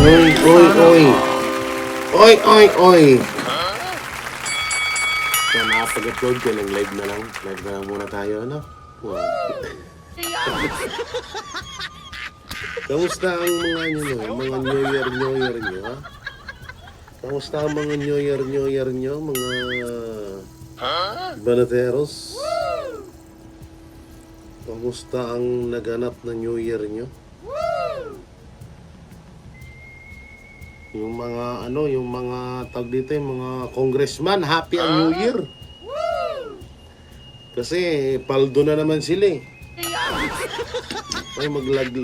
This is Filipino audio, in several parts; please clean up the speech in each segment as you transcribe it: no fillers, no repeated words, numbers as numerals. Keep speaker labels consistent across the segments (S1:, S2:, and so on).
S1: Oy, oy, oy. Oy, oy, oy. So, nakapag-upload ka ng live na lang. Live na lang muna tayo, ano? Wow. Kamusta ang mga mga New Year nyo, ha? Kamusta ang mga New Year nyo, mga banateros? Kamusta ang naganap na New Year nyo? Yung mga yung mga tawag dito, yung mga congressman, happy ang New Year. Kasi paldo na naman sila eh. Ay mag-like.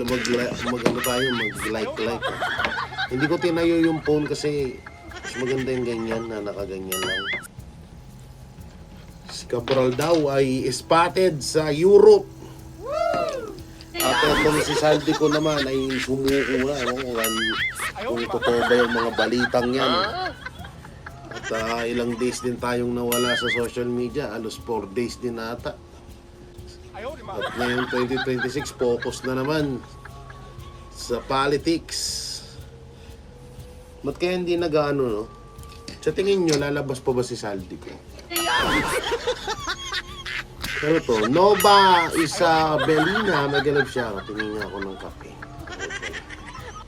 S1: Hindi ko tinayo yung phone kasi mas maganda yung ganyan na nakaganyan lang. Si Cabral daw ay spotted sa Europe. At itong si Saldi ko naman ay sumuko na. Kung totoo ba yung mga balitang yan. At ilang days din tayong nawala sa social media. Alos 4 days din ata. At ngayon 2026, focus na naman sa politics. Ba't kaya hindi nag-ano, no? Sa tingin nyo, lalabas pa ba si Saldi ko? Pero to, Nova Isabelina, nagalab siya. Tingin niya ako ng kape.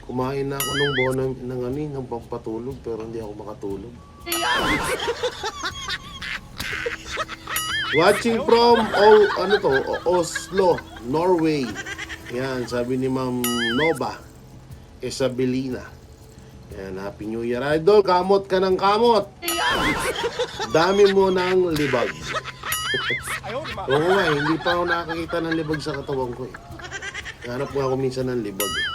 S1: Kumain na ako ng bono ng pampatulog, pero hindi ako makatulog. Watching from Oslo, Norway. Yan, sabi ni Ma'am Nova Isabelina. Yan, Happy New Year, Idol. Kamot ka ng kamot. Dami mo ng libag. Oo nga, hindi pa ako nakakita ng libag sa katawan ko eh. Hanap nga ako minsan ng libag eh.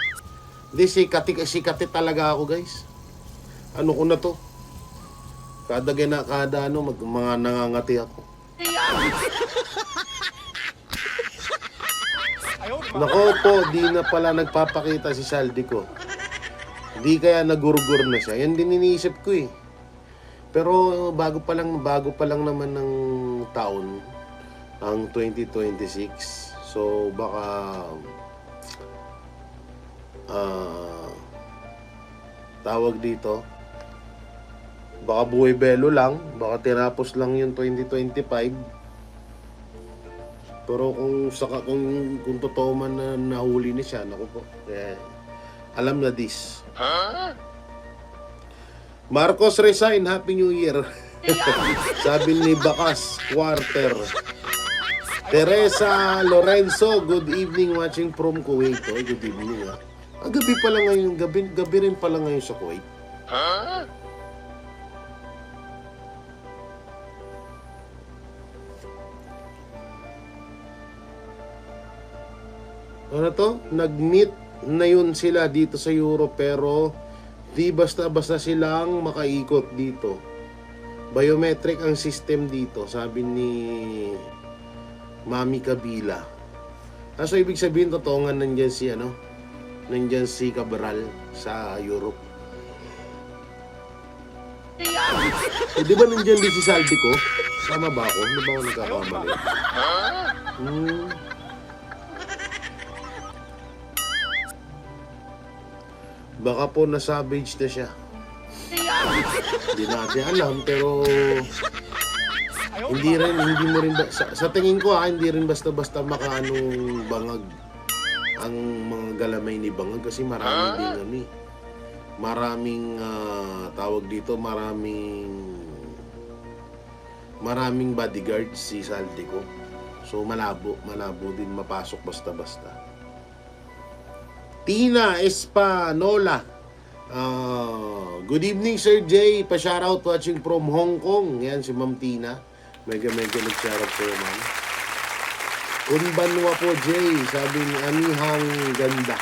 S1: Hindi, sikati talaga ako, guys. Ano ko na to? Kada mga nangangati ako. Nako po, di na pala nagpapakita si Saldi ko. Di kaya nagurgur na siya. Yan din iniisip ko eh. Pero bago pa lang naman ng taon ang 2026. So baka tawag dito, baka buhay belo lang, baka tinapos lang yung 2025. Pero kung totoo man na nahuli ni siya, naku po, alam na this. Marcos resign, Happy New Year. Sabi ni Bakas Quarter. Teresa Lorenzo, good evening, watching from Kuwait. Oh, good evening ha. Gabi pala ngayon, gabi rin pala ngayon sa Kuwait. Ano to? Nag-meet na yun sila dito sa Europe pero di basta-basta silang makaikot dito. Biometric ang system dito, sabi ni Mami Kabila. So ibig sabihin totoo nga nandyan si Cabral sa Europe. Di ba nandyan din si Saldi ko? Tama ba ako? Di ba ako nagkakamali? Baka po na-savage na siya. Hindi natin alam, pero hindi mo rin sa tingin ko hindi rin basta-basta makaanong bangag ang mga galamay ni Bangag kasi maraming tawag dito, maraming bodyguards si Saldi ko. So malabo din mapasok basta-basta. Tina Espanola. Good evening, Sir Jay. Pa-shoutout watching from Hong Kong. Yan, si Ma'am Tina. Mega nag-shoutout sa'yo, ma'am. Kunbanwa po, Jay. Sabi ni Amihang Ganda.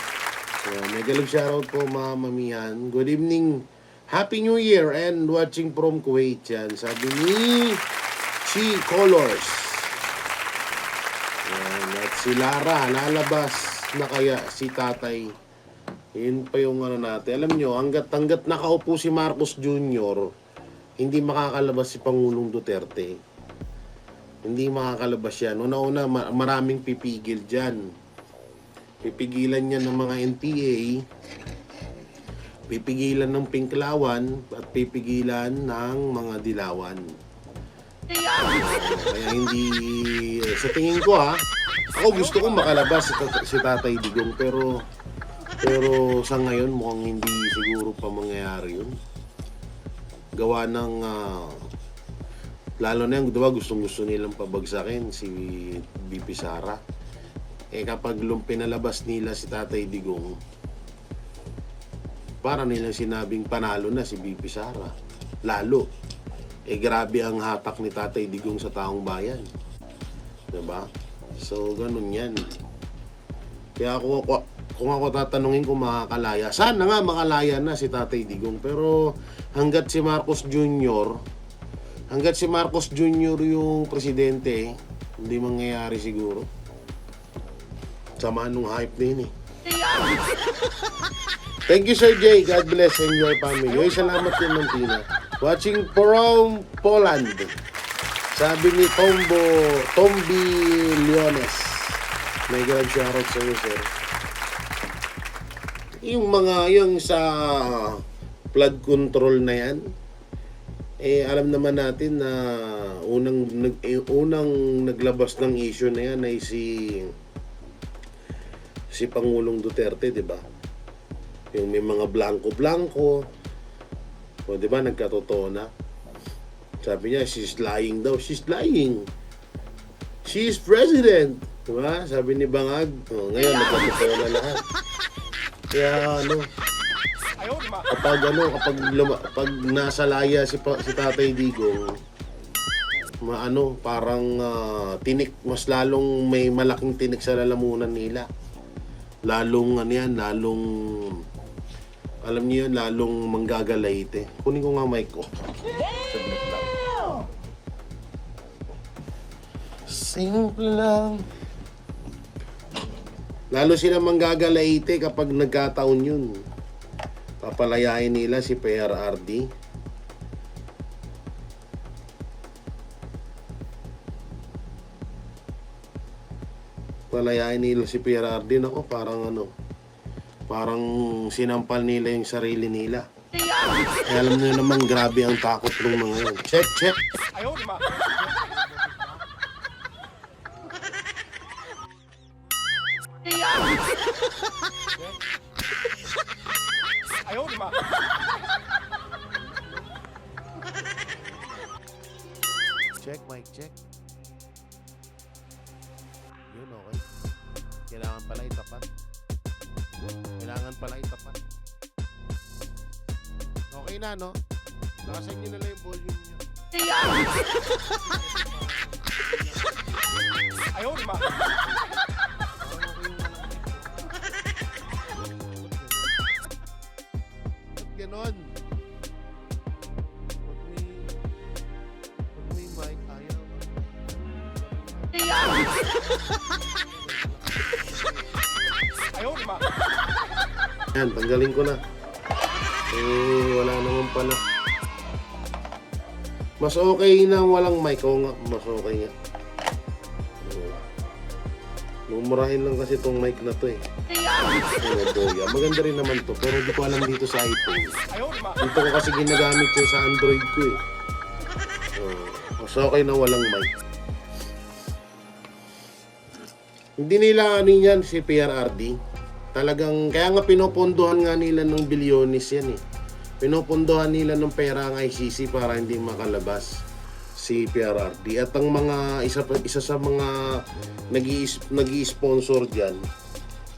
S1: Mega nag-shoutout po, Ma'am Amihan. Good evening. Happy New Year and watching from Kuwait. Yan, sabi ni Chi Colors. Yan, at si Lara. Lalabas na kaya si tatay. Yun pa yung natin. Alam nyo, hanggat nakaupo si Marcos Jr., hindi makakalabas si Pangulong Duterte. Hindi makakalabas yan. Una-una, maraming pipigil dyan. Pipigilan niya ng mga NPA pipigilan ng pinklawan at pipigilan ng mga dilawan. Kaya hindi, sa tingin ko ako gusto kong makalabas si Tatay Digong, pero sa ngayon mukhang hindi siguro pa mangyayari yun. Gawa ng lalo na yung diba, gusto nilang pabagsakin si BP Sara. Kapag pinalabas nila si Tatay Digong, para nilang sinabing panalo na si BP Sara. Lalo grabe ang hatak ni Tatay Digong sa taong bayan. Diba? So, ganun yan. Kaya kung ako tatanungin kung makakalaya, sana nga makalaya na si Tatay Digong. Pero hanggat si Marcos Jr. yung presidente, hindi mangyayari siguro. Sama nung hype na yun Thank you, Sir Jay. God bless and your family. Oy, salamat din, Mantina. Watching from Poland. Sabi ni Tombi Leones. May grand shoutout sa iyo, sir. Yung sa flood control na yan, alam naman natin na unang naglabas ng issue na yan ay si Pangulong Duterte, di ba? Yung may mga blanco-blanco, o di ba, nagkatotoo na. Sabi niya, she's lying daw. She's lying. She's president. Di ba? Sabi ni Bangag. Ngayon, nagkatotoo na lahat. Kaya kapag nasa laya si Tatay Digong, parang tinik, mas lalong may malaking tinik sa lalamunan nila. Lalong alam niyo yun, lalong manggagalayte. Kunin ko nga mic ko. Saglit lang. Simple lang. Lalo sila manggagalayte kapag nagkataon yun. Papalayain nila si PRRD. Palayain nila si PRRD. Nako, parang sinampal nila yung sarili nila. Alam niyo naman, grabe ang takot ng mga yun. Check.
S2: Ayaw, di ba? Ayaw, di ba?
S1: Check, mic check. Yun, okay. Kailangan pala itapat. Okay na, no? Nakasan nyo na lang yung volume nyo.
S2: Ayaw, di ba?
S1: Ba't ganon? Pag may mic, ayaw.
S2: Ayaw, di ba?
S1: Yan, tanggalin ko na. Wala naman pala. Mas okay na walang mic. Oo nga, mas okay nga. Mumurahin lang kasi itong mic na to boya. Maganda rin naman to, pero hindi ko alam dito sa iPhone. Dito ko kasi ginagamit yun sa Android ko Mas okay na walang mic. Hindi nila yan si PRRD. Talagang, kaya nga pinopondohan nga nila ng bilyones yan Pinopondohan nila ng pera ang ICC para hindi makalabas si PRRD. At ang mga, isa sa mga nag-i-sponsor dyan,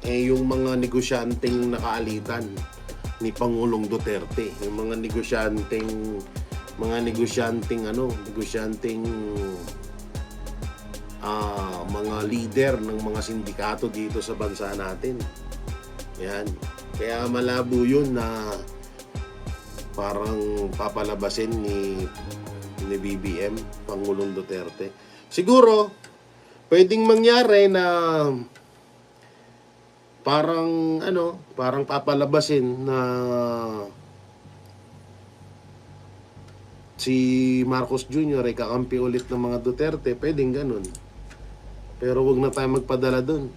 S1: yung mga negosyanteng nakaalitan ni Pangulong Duterte. Yung mga negosyanteng mga leader ng mga sindikato dito sa bansa natin. Yan. Kaya malabo yun na parang papalabasin ni BBM, Pangulong Duterte. Siguro, pwedeng mangyari na parang papalabasin na si Marcos Jr. ay kakampi ulit ng mga Duterte. Pwedeng ganun. Pero wag na tayo magpadala dun.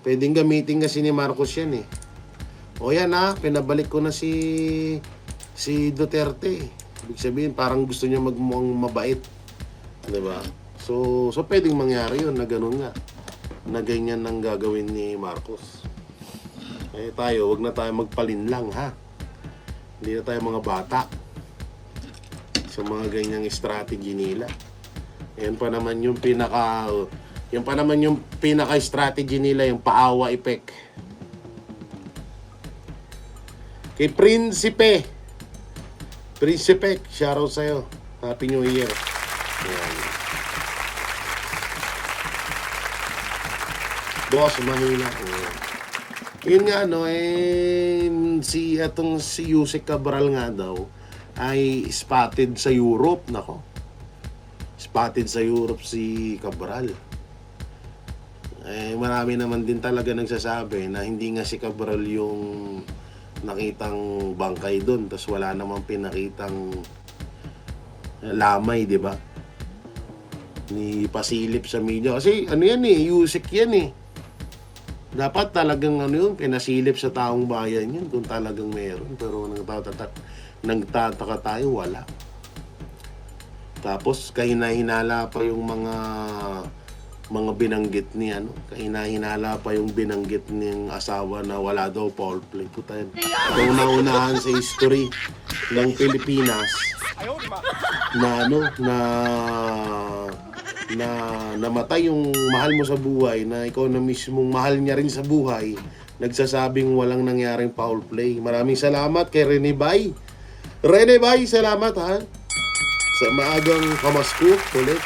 S1: Pwedeng gamitin kasi ni Marcos yan O yan pinabalik ko na si Duterte. Ibig sabihin, parang gusto niya magmukhang mabait. Diba? So pwedeng mangyari yun na ganun nga. Na ganyan ang gagawin ni Marcos. Tayo, wag na tayo magpalinlang ha. Hindi na tayo mga bata sa mga ganyang strategy nila. Yan pa naman yung pinaka-strategy nila, yung paawa effect. Kay Prinsipe, shoutout sa'yo. Happy New Year. Yan. Boss, mahina. Yun nga, si Yusek Cabral nga daw, ay spotted sa Europe. Nako. Spotted sa Europe si Cabral. Marami naman din talaga nagsasabi na hindi nga si Cabral yung nakitang bangkay doon, tas wala namang pinakitang lamay, di ba? Ni pasilip sa media. Kasi Yusek yan Dapat talagang pinasilip sa taong bayan yun kung talagang meron. Pero nagtataka tayo, wala. Tapos kahina-hinala pa yung mga binanggit ni kahina-hinala pa yung binanggit ng asawa na wala daw foul play. Puta yan. Kung naunahan sa history ng Pilipinas na namatay yung mahal mo sa buhay, na ikaw na mismong mahal niya rin sa buhay, nagsasabing walang nangyaring foul play. Maraming salamat kay Rene Bay. Rene Bay, salamat sa maagang kamasko ulit.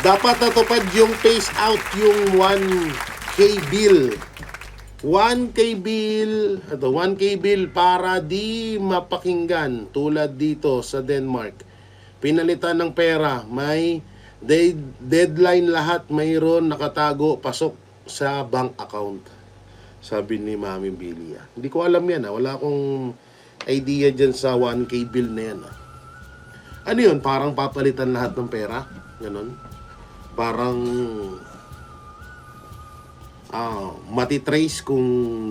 S1: Dapat natupad yung phase out yung 1K bill. 1K bill para di mapakinggan tulad dito sa Denmark. Pinalitan ng pera, may deadline lahat, mayroon nakatago, pasok sa bank account. Sabi ni Mami Bilia. Hindi ko alam yan wala akong idea dyan sa 1K bill na yan Ano yun? Parang papalitan lahat ng pera? Ganon? Parang matitrace kung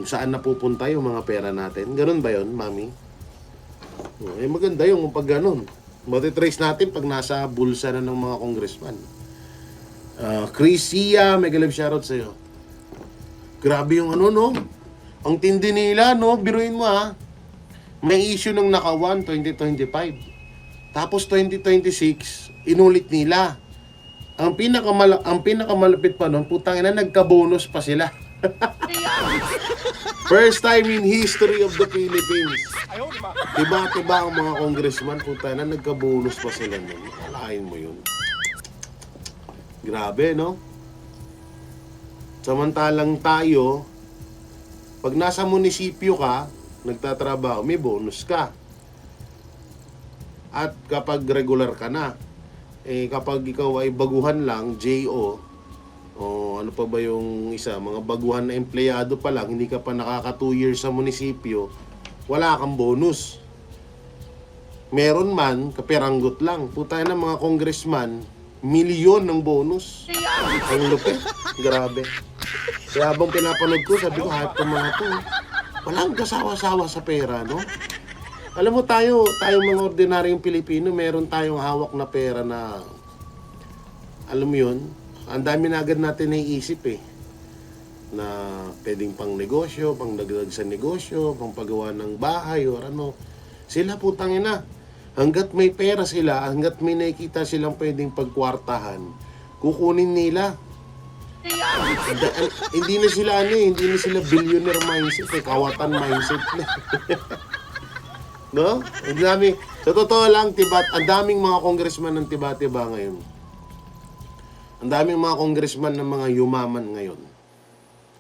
S1: saan napupunta yung mga pera natin. Ganon ba yun, Mami? Maganda yung pag ganon. Matitrace natin pag nasa bulsa na ng mga congressman. Chrisia, mega live shoutout sa'yo. Grabe yung ang tindi nila, biruin mo may issue ng naka-1 2025. Tapos 2026, inulit nila. Ang pinakamalapit pa nun, putang ina, nagka-bonus pa sila. First time in history of the Philippines. Diba ang mga congressman, putang ina, nagka-bonus pa sila nun. Alain mo yun. Grabe, no? Samantalang tayo, pag nasa munisipyo ka, nagtatrabaho, may bonus ka. At kapag regular ka na, kapag ikaw ay baguhan lang, JO, o ano pa ba yung isa, mga baguhan na empleyado pa lang, hindi ka pa nakaka 2 years sa munisipyo, wala kang bonus. Meron man, kapiranggot lang. Putay na mga congressman, milyon ng bonus. Ang lupit. Grabe. Kaya habang pinapanood ko, sabi ko, hahat ko mga to. Walang kasawa-sawa sa pera, no? Alam mo tayo mga ordinaryong Pilipino, meron tayong hawak na pera na, alam mo yun, ang dami na agad natin naiisip na pwedeng pang negosyo, pang dagdag sa negosyo, pang paggawa ng bahay o ano. Sila putang ina, hanggat may pera sila, hanggat may nakikita silang pwedeng pagkwartahan, kukunin nila. Hindi na sila billionaire mindset, kawatan mindset na. No? Ang dami. Sa totoo lang, ang daming mga congressman ng tiba-tiba ngayon. Ang daming mga congressman ng mga yumaman ngayon.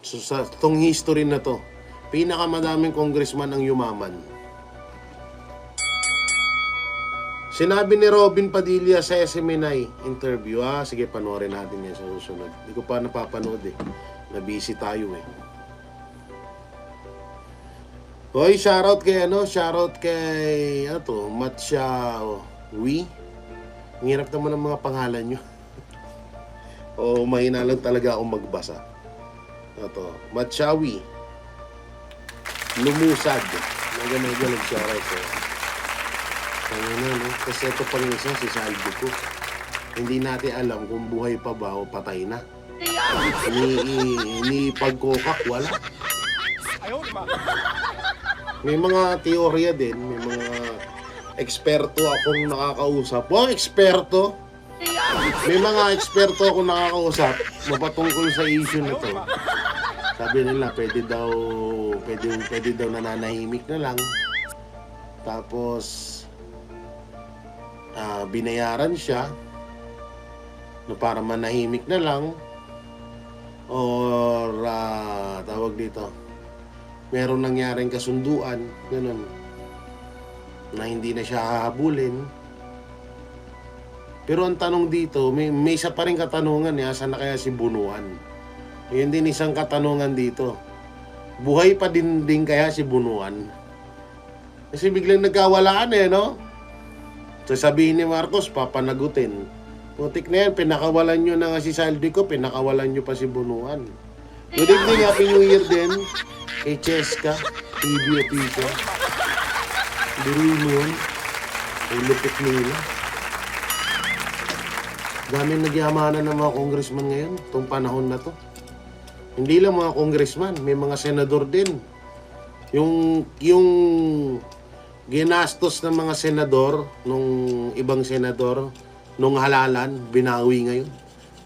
S1: So sa tong history na to, pinakamadaming congressman ang yumaman. Sinabi ni Robin Padilla sa SMNI interview, sige panoorin natin yan sa susunod. Hindi ko pa napapanood na-busy tayo Hoy, shoutout kay Matcha Wi. Ang hirap naman ng mga pangalan nyo. Mahina lang talaga akong magbasa. Matcha Wi. lumusad. Medyo nagsyara ito. No? Kasi ito pang isa, si Saldo ko. Hindi natin alam kung buhay pa ba o patay na. Ni pagkokak, wala.
S2: Ayaw, di ma.
S1: May mga teorya din, may mga eksperto akong nakakausap. Wow, eksperto! May mga eksperto akong nakakausap mapatungkol sa issue na to. Sabi nila, pwede daw nananahimik na lang. Tapos, binayaran siya na para manahimik na lang. Or, tawag dito, meron nangyaring kasunduan, ganun, na hindi na siya hahabulin. Pero ang tanong dito, may isa pa rin katanungan, asan na kaya si Bunuan? Yun din isang katanungan dito. Buhay pa din kaya si Bunuan? Kasi biglang nagkawalaan no? Sasabihin ni Marcos, papanagutin. Putik na yan, pinakawalan nyo na nga si Saldico, pinakawalan nyo pa si Bunuan. Good evening, Happy New Year din kay Cheska, TV official. Biruin mo yun. Ay lupit nila. Daming nagyamanan ng mga congressman ngayon, itong panahon na to. Hindi lang mga congressman, may mga senador din. Yung ginastos ng mga senador, nung ibang senador, nung halalan, binawi ngayon.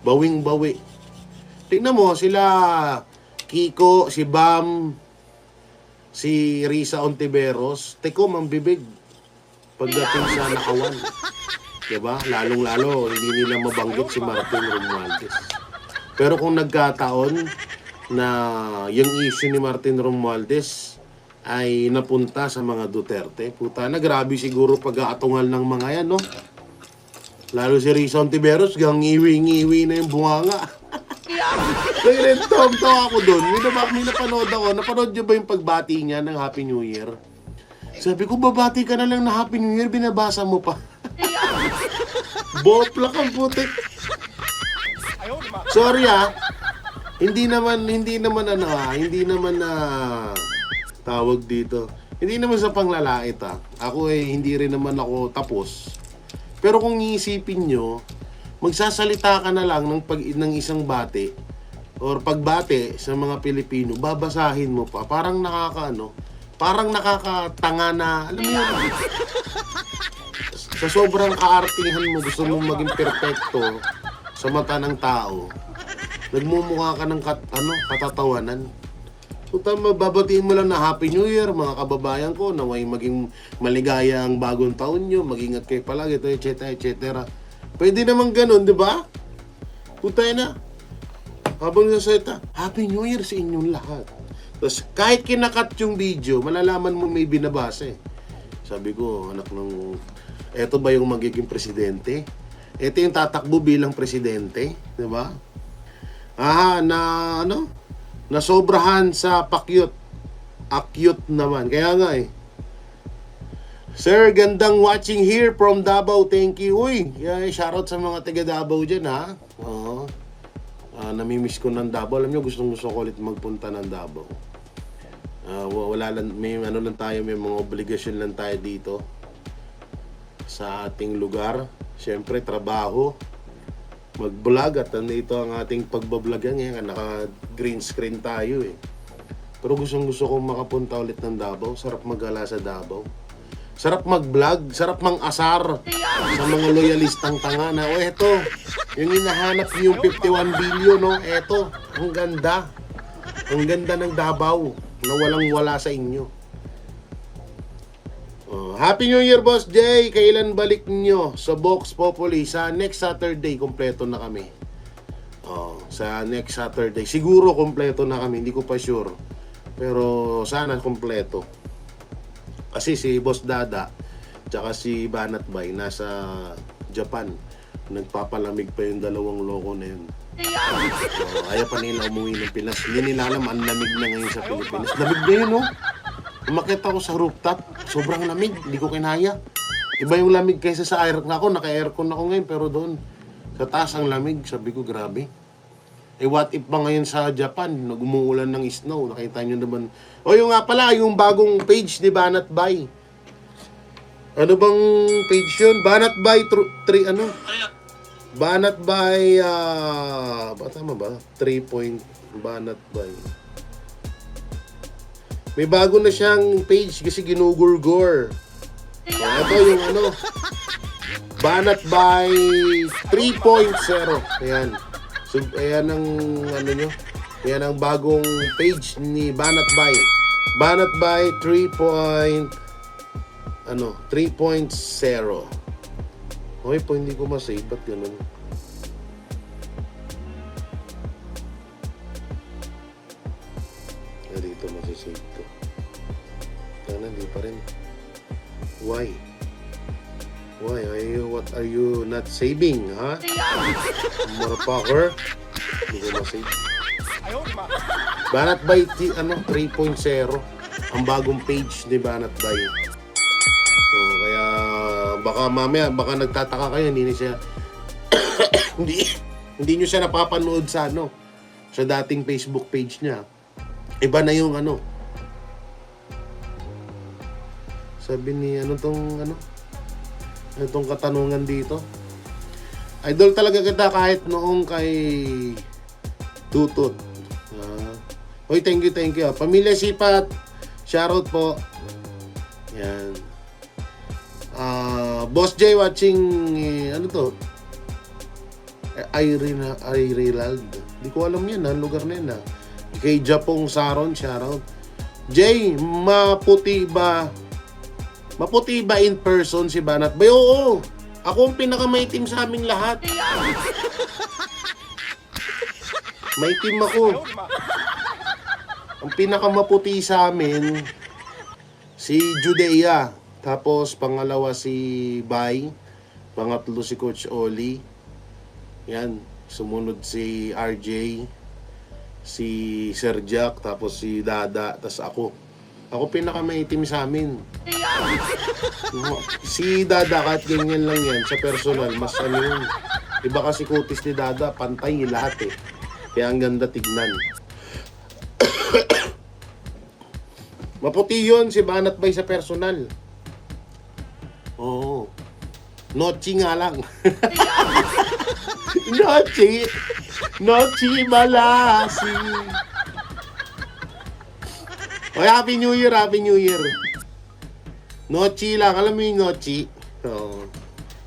S1: Bawing-bawi. Tingnan mo, sila Kiko, si Bam, si Risa Ontiveros, tekom ang bibig pagdating sa nakawan. Diba? Lalong-lalo, hindi nila mabanggit si Martin Romualdez. Pero kung nagkataon na yung issue ni Martin Romualdez ay napunta sa mga Duterte, puta na, grabe siguro pag-aatungal ng mga yan, no? Lalo si Risa Ontiveros, gang ngiwi-ngiwi na yung bunganga. Kaya rin, tawa ako doon. May napanood ako. Napanood nyo ba yung pagbati niya ng Happy New Year? Sabi ko, babati ka na lang na Happy New Year, binabasa mo pa. Boplak ang putik.
S2: Ayaw, di ma.
S1: Sorry hindi naman tawag dito. Hindi naman sa panglalait Ako hindi rin naman ako tapos. Pero kung iisipin nyo, magsasalita ka na lang ng isang bati or pagbati sa mga Pilipino, babasahin mo pa. Parang parang nakakatanga na, alam mo yun. Sa sobrang kaartihan mo, gusto mong maging perfecto sa mata ng tao. Nagmumukha ka ng katatawanan. Babatiin mo lang na Happy New Year, mga kababayan ko, naway maging maligaya ang bagong taon nyo, mag-ingat kayo palagi, etc. etc. Pwede naman ganun, di ba? Putay na. Habang nasalita, Happy New Year sa inyong lahat. Tapos kahit kinakat yung video, malalaman mo may binabasa Sabi ko, anak ng... Eto ba yung magiging presidente? Eto yung tatakbo bilang presidente, di ba? Nasobrahan sa pakyut. Akyut naman. Kaya nga Sir, gandang watching here from Davao. Thank you. Uy, shoutout sa mga taga Davao dyan Oo. Namimiss ko ng Davao. Alam nyo, gustong ko ulit magpunta ng Davao. Wala lang, may mga obligasyon lang tayo dito sa ating lugar. Siyempre, trabaho, mag-vlog at nandito ang ating pagbablog ngayon. Naka-green screen tayo Pero gusto kong makapunta ulit ng Davao. Sarap mag-gala sa Davao. Sarap mag-vlog, sarap mang-asar sa mga loyalistang tanga na, eto, yung hinahanap niyo yung 51 billion, eto, ang ganda. Ang ganda ng Davao na walang-wala sa inyo. Happy New Year, Boss Jay! Kailan balik nyo sa Vox Populi? Sa next Saturday, kompleto na kami. Sa next Saturday. Siguro kompleto na kami, hindi ko pa sure. Pero sana kompleto. Kasi si Boss Dada tsaka si Banat Bay nasa Japan. Nagpapalamig pa yung dalawang loko na yun. Ayaw pa nila umuwi ng Pinas. Hindi nila alam, ang lamig na ngayon sa Pilipinas. Lamig na yun, Umakit ako sa rooftop, sobrang lamig, hindi ko kinaya. Iba yung lamig kaysa sa aircon ako, naka-aircon ako ngayon, pero doon, sa taas ang lamig, sabi ko, grabe. Eh what if pa ngayon sa Japan, nag-umuulan ng snow, nakita nyo naman. O yung nga pala, yung bagong page ni Banat Bay. Ano bang page yun? Banat Bay, Banat Bay, tama ba? 3 point, Banat Bay. May bago na siyang page kasi ginugurgur. Ito yung ano, Banat Bay 3.0. Ayan. So, ayan ang ano nyo. Ayan ang bagong page ni Banat Bay. Banat Bay 3.0. Okay po, hindi ko masave. Ba't ganun? Dito masasave ko. Sana hindi pa rin. Why? Why? What are you not saving, ha? Motherfucker. Hindi ko masave.
S2: Ayaw, di ba?
S1: Banat Bay 3.0. Ang bagong page ni Banat Bay. So, kaya baka mamaya, baka nagtataka kayo, hindi siya hindi nyo siya napapanood sa sa dating Facebook page niya. Iba na yung sabi ni itong katanungan dito. Idol talaga kita kahit noong kay Tutut. Hoy, thank you. Pamilya Sipat, shoutout po. Yan. Boss J watching, Irilald. Di ko alam yan, lugar na yan. Kay Japong Saron, shoutout. Jay, maputi ba in person si Banat Bay? Oo, ako ang pinakamaitim sa aming lahat. Maitim ako.
S2: Ayaw, di ba?
S1: Ang pinakamaputi sa amin, si Judea. Tapos, pangalawa si Bay. Pangatlo si Coach Oli. Yan. Sumunod si RJ. Si Sir Jack. Tapos si Dada. Tapos ako. Ako pinakamaitim sa amin. Si Dada, kahit ganyan lang yan, sa personal, mas yun. Iba kasi kutis ni Dada, pantay lahat eh. Kaya ang ganda tignan. Maputi yun si Banat Bay sa personal. Oo. Nochi nga lang. Nochi malasi. Oy, Happy New Year. Nochi lang. Alam mo yung Nochi? Oo.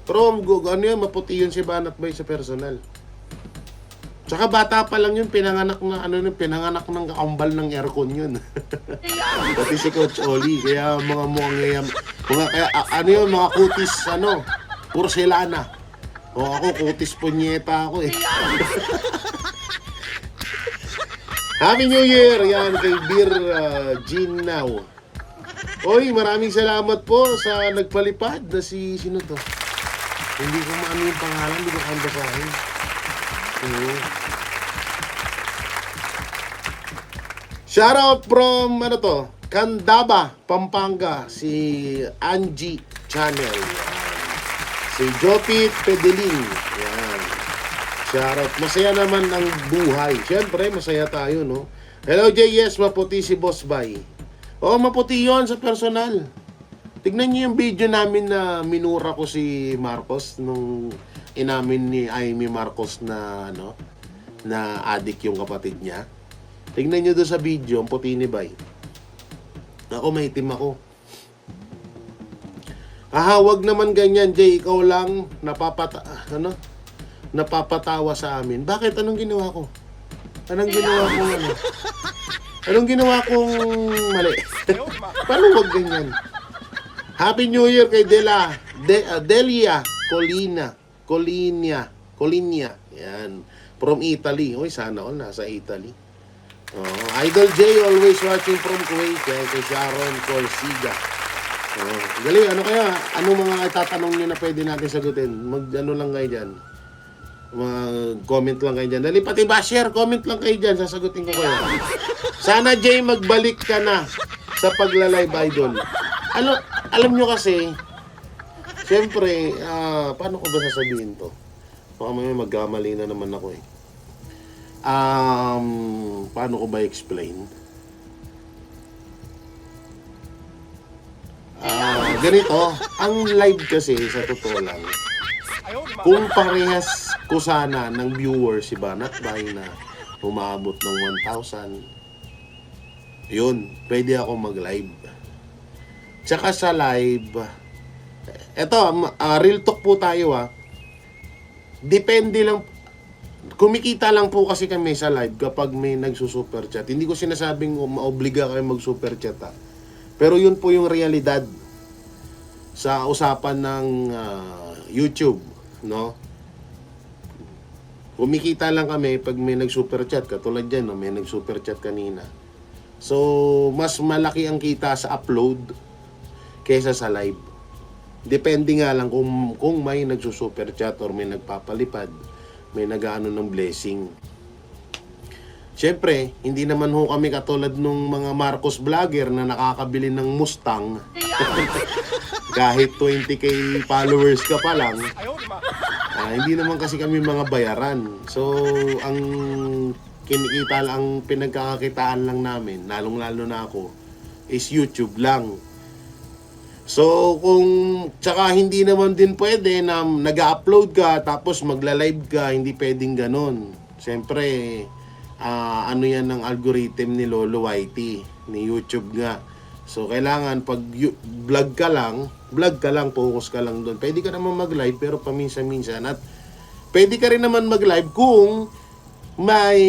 S1: Pero maputi yun si Banat Bay sa personal. Tsaka bata pa lang yun, pinanganak ng kakambal ng aircon yun. Pati si Coach Oli, kaya mga kutis, porcelana. O ako, kutis punyeta ako eh. Happy New Year! Yan, kay Beer Ginaw. Oy, maraming salamat po sa nagpalipad na sino to? Hindi ko maano yung pangalan, hindi ko kanda sa akin. Shoutout from Candaba, Pampanga, si Angie Channel. Si Jopit Pedelin. Yan. Shoutout. Masaya naman ang buhay. Siyempre, masaya tayo, no? Hello, JS. Maputi si Boss Bay. Oo, maputi yon sa personal. Tignan niyo yung video namin na minura ko si Marcos nung inamin ni Amy Marcos na na adik yung kapatid niya. Tignan niyo doon sa video, ang puti ni Bay. Ako, may itim ako. Wag naman ganyan, Jay. Ikaw lang napapatawa sa amin. Bakit? Anong ginawa ko? Anong ginawa kong mali? Paano wag ganyan? Happy New Year kay Delia Colinia. Yan. From Italy. Uy, sana all nasa Italy. Idol J always watching from Kuwait. Kay Sharon Corsiga. Gali, ano mga itatanong nyo na pwede natin sagutin? Lang kayo dyan. Mag-comment lang kayo dyan. Dali, pati ba share, comment lang kayo dyan. Sasagutin ko kayo. Sana, Jay, magbalik ka na sa pagla-live, idol. Alam nyo kasi, siyempre, paano ko ba sasabihin to? Baka may magkamali na naman ako eh. Paano ko ba explain? Ganito, ang live kasi sa totoo lang,
S2: 哎呦我的妈！
S1: kung parehas ko sana ng viewers si Banat Bay na umabot ng 1,000, yun, pwede ako mag-live. Tsaka sa live, eto, real talk po tayo depende lang, kumikita lang po kasi kami sa live kapag may nagsusuper chat. Hindi ko sinasabing maobliga kayo mag-super chat pero yun po yung realidad sa usapan ng YouTube, no? Kumikita lang kami pag may nag-super chat, katulad dyan, no? May nag-super chat kanina. So, mas malaki ang kita sa upload kaysa sa live. Depende nga lang kung may nagsusuper chat or may nagpapalipad, may nag-ano ng blessing. Siyempre, hindi naman ho kami katulad nung mga Marcos vlogger na nakakabili ng Mustang. Kahit 20k followers ka pa lang,
S2: 哎呦我的妈！
S1: hindi naman kasi kami mga bayaran. So, ang kinikita lang, ang pinagkakakitaan lang namin, lalong-lalo na ako, is YouTube lang. So, tsaka hindi naman din pwede na nag-upload ka, tapos magla-live ka, hindi pwedeng ganon. Siyempre, ano yan ng algorithm ni Lolo Whitey, ni YouTube nga. So, kailangan pag vlog ka lang, focus ka lang doon. Pwede ka naman mag-live, pero paminsan-minsan. At pwede ka rin naman mag-live kung may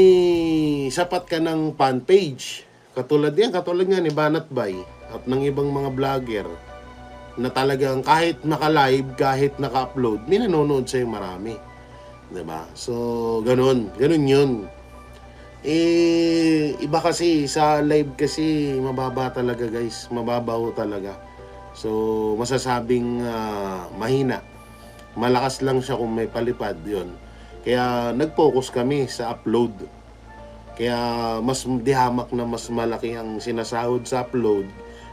S1: sapat ka ng fan page. Katulad nga ni Banat Bay at ng ibang mga vlogger na talagang kahit naka-live, kahit naka-upload, may nanonood sa'yo marami. Diba? So, ganun yun. Iba kasi sa live kasi mababa talaga guys, mababaw talaga. So masasabing mahina. Malakas lang siya kung may palipad yon. Kaya nag-focus kami sa upload. Kaya mas dihamak na mas malaki ang sinasahod sa upload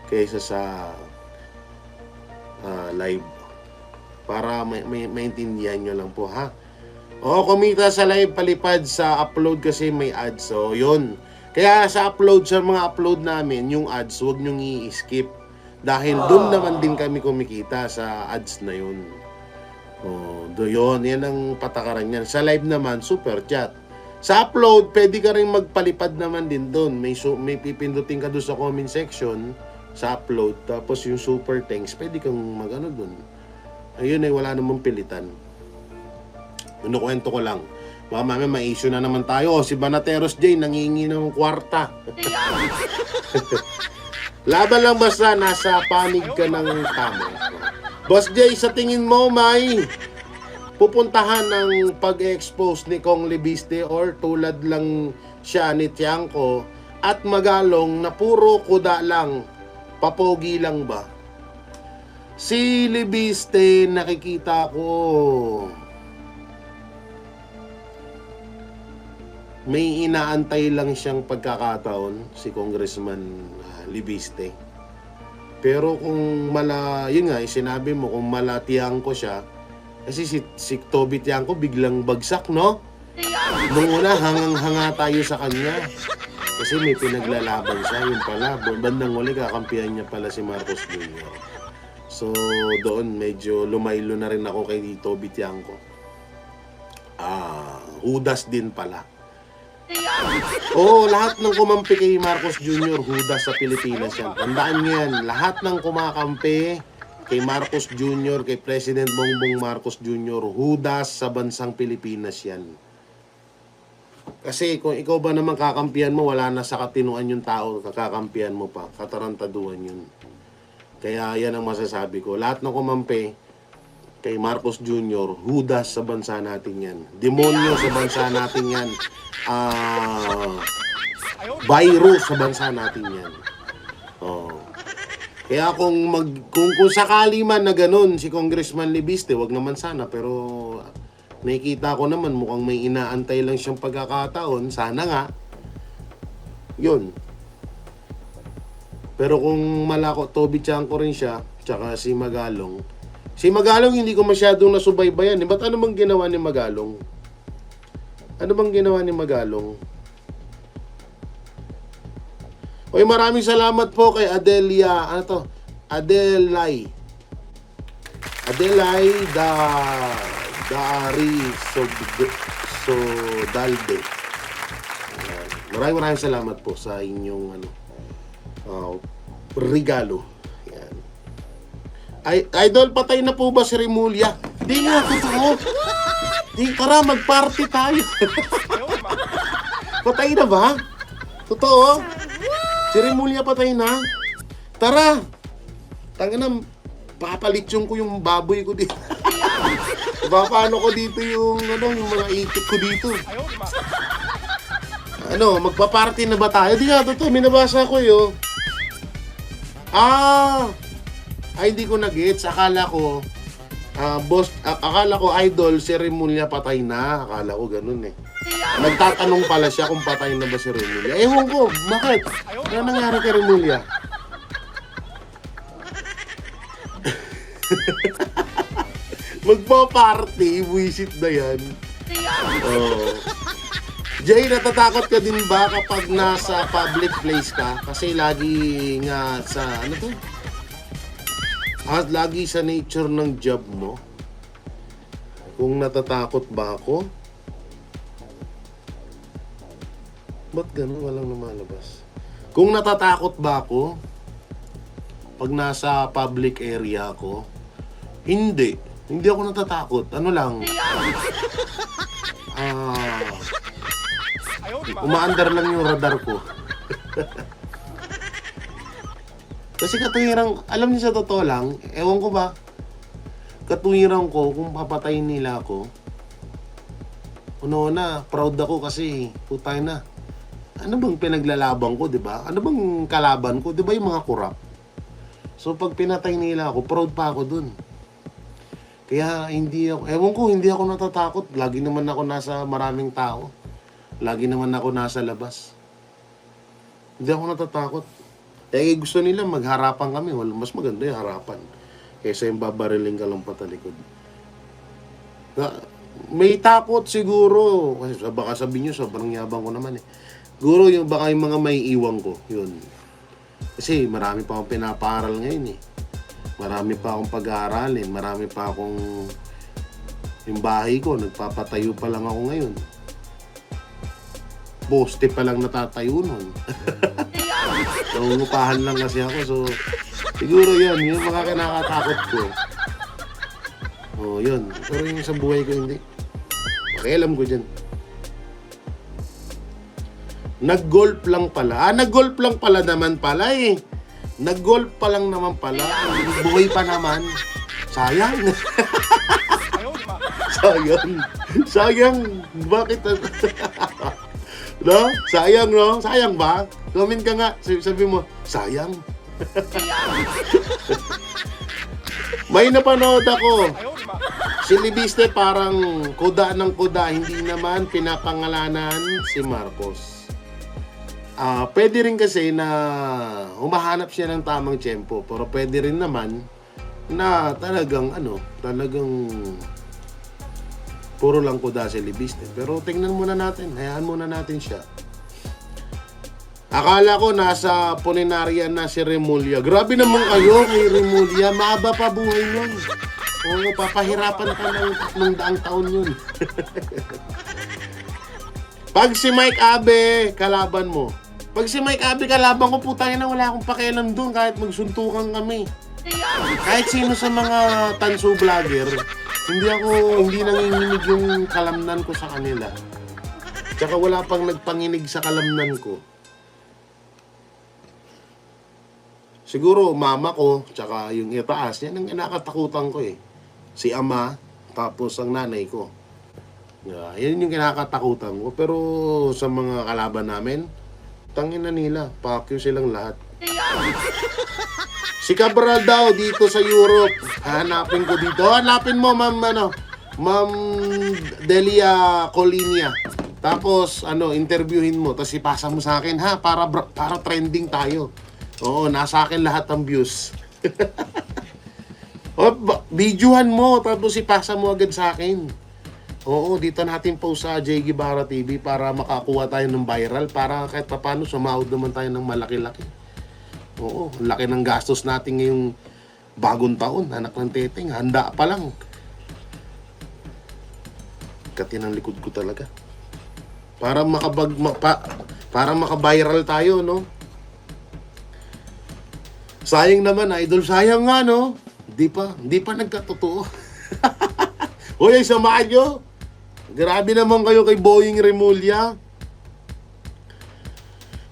S1: kaysa sa live. Para maintindihan nyo lang po ha. Kumita sa live, palipad sa upload kasi may ads. So, yun. Kaya sa mga upload namin, yung ads, huwag nyong i-skip. Dahil doon naman din kami kumikita sa ads na yun. Yun. Yan ang patakaran yan. Sa live naman, super chat. Sa upload, pwede ka rin magpalipad naman din doon. May pipindutin ka doon sa comment section sa upload. Tapos yung super thanks, pwede kang mag-ano doon. Ayun wala namang pilitan. Kinukwento ko lang. Baka mamaya ma-issue na naman tayo. Si Banateros J nangingi ng kwarta. Laban lang basta nasa panig ka ng tama. Boss J, sa tingin mo may pupuntahan ng pag-expose ni Kong Libiste or tulad lang siya ni Tiangco at Magalong na puro kuda lang, papogi lang ba? Si Libiste nakikita ko may inaantay lang siyang pagkakataon si Congressman Libiste. Pero kung yun nga, sinabi mo kung Tiangco siya, kasi si Toby Tiangco biglang bagsak, no? Nung una, hangang-hanga tayo sa kanya. Kasi may pinaglalaban siya, yun pala. Bandang uli, kakampihan niya pala si Marcos Jr. So, doon medyo lumaylo na rin ako kay Toby Tiangco. Hudas din pala. Lahat ng kumampi kay Marcos Jr. Hudas sa Pilipinas yan. Tandaan niyo yan, lahat ng kumakampi kay Marcos Jr., kay President Bongbong Marcos Jr., Hudas sa bansang Pilipinas yan. Kasi kung ikaw ba naman kakampihan mo, wala na sa katinuan yung tao, kakakampihan mo pa, katarantaduhan yun. Kaya yan ang masasabi ko. Lahat ng kumampi kay Marcos Jr., Hudas sa bansa natin yan. Demonyo sa bansa natin yan. Virus sa bansa natin yan. Kaya kung sakali man na ganun si Congressman Libiste, wag naman sana, pero nakikita ko naman mukhang may inaantay lang siyang pagkakataon. Sana nga. Yun. Pero kung malako, Toby Tiangco rin siya, tsaka si Magalong. Si Magalong hindi ko masyadong nasubaybayan. Ba't ano bang ginawa ni Magalong? Ano bang ginawa ni Magalong? Oy, maraming salamat po kay Adelia. Ano to? Adelay Dari Sodalde. Maraming salamat po sa inyong regalo. Yan. Idol, patay na po ba si Remulla? Di nga, totoo. Tara, mag-party tayo.
S2: Ayaw naman.
S1: Patay na ba? Totoo? Si Remulla patay na? Tara! Tangina, papalitsyon ko yung baboy ko dito. Papaano ko dito yung mga ikot ko dito.
S2: Ayaw naman.
S1: Magpa-party na ba tayo? Di nga, totoo, minabasa ko yun. Hindi ko na-gets. Akala ko, akala ko idol, si Remulla patay na. Akala ko ganun eh. Nagtatanong pala siya kung patay na ba si Remulla. Ewan ko, bakit? Ano nangyari kay Remulla? Magpa-party, buwisit na yan. Oh. Jay, natatakot ka din ba kapag nasa public place ka? Kasi lagi nga sa, lagi sa nature ng job mo. Kung natatakot ba ako? Ba't ganun? Walang lumalabas. Kung natatakot ba ako pag nasa public area ako? Hindi. Hindi ako natatakot. Ano lang?
S2: Ayaw naman.
S1: Umaandar lang yung radar ko. Kasi katuwirang, alam niyo sa totoo lang, ewan ko ba, katuwirang ko kung papatayin nila ako, una, proud ako kasi, putay na. Ano bang pinaglalaban ko, di ba? Ano bang kalaban ko? Di ba yung mga kurap? So pag pinatay nila ako, proud pa ako dun. Kaya hindi ako, ewan ko, hindi ako natatakot. Lagi naman ako nasa maraming tao. Lagi naman ako nasa labas. Hindi ako natatakot. Eh gusto nila magharapan kami. Mas maganda yung harapan. Kaysa yung babariling ka lang patalikod. May takot siguro. Kasi baka sabihin nyo, sobrang yabang ko naman eh. Siguro yung baka yung mga may iwan ko. Yun. Kasi marami pa akong pinapaaral ngayon eh. Marami pa akong pag-aaralin. Marami pa akong... Yung bahay ko, nagpapatayo pa lang ako ngayon. Poste pa lang natatayo nun. Nangungupahan lang kasi ako. So, siguro yun. Yung mga kinakatakot ko. Yun. Pero yung sa buhay ko, hindi. Pakialam ko dyan. Nag-golf lang pala. Nag-golf lang pala naman pala eh. Nag-golf pa lang naman pala. Buhay pa naman. Sayang.
S2: Ayaw naman.
S1: Sayang. Bakit? No? Sayang, no? Sayang ba? Comment ka nga. Sabi mo, sayang. May napanood ako.
S2: Ayaw naman.
S1: Si Libiste parang kuda ng kuda. Hindi naman pinapangalanan si Marcos. Pwede rin kasi na humahanap siya ng tamang tiyempo. Pero pwede rin naman na talagang puro lang kuda si Libiste. Pero tingnan muna natin. Hayaan muna natin siya. Akala ko nasa Punenaria na si Remulla. Grabe naman kayo kay Remulla. Maaba pa buhay nun. Oo, papahirapan pa ng 300 taon yun. Pag si Mike Abe, kalaban mo. Pag si Mike Abe, kalaban ko, putangin na wala akong pakialam doon kahit magsuntukan kami. Kahit sino sa mga tanso vlogger, hindi nanginginig yung kalamnan ko sa kanila. Tsaka wala pang nagpanginig sa kalamnan ko. Siguro mama ko, tsaka yung itaas, yan ang kinakatakutan ko eh. Si ama, tapos ang nanay ko. Yan yung kinakatakutan ko. Pero sa mga kalaban namin, tangin na nila, pakyo silang lahat. Si Cabral daw dito sa Europe. Hanapin ko dito. Hanapin mo, Ma'am Delia Colinia. Tapos, interviewin mo. Tapos ipasa mo sa akin, ha? Para trending tayo. Oo, nasa akin lahat ng views. Videohan mo, tapos ipasa mo agad sa akin. Oo, dito natin post sa Jay Guevara TV para makakuha tayo ng viral, para kahit paano sumahod naman tayo ng malaki-laki. Oo, laki ng gastos natin ngayong bagong taon, anak ng teteng, handa pa lang. Katin ang likod ko talaga. Para para maka-viral tayo, no? Sayang naman, idol, sayang nga, no? Hindi pa nagkatotoo. Hoy, ay samahan nyo. Grabe naman kayo kay Boying Remulla.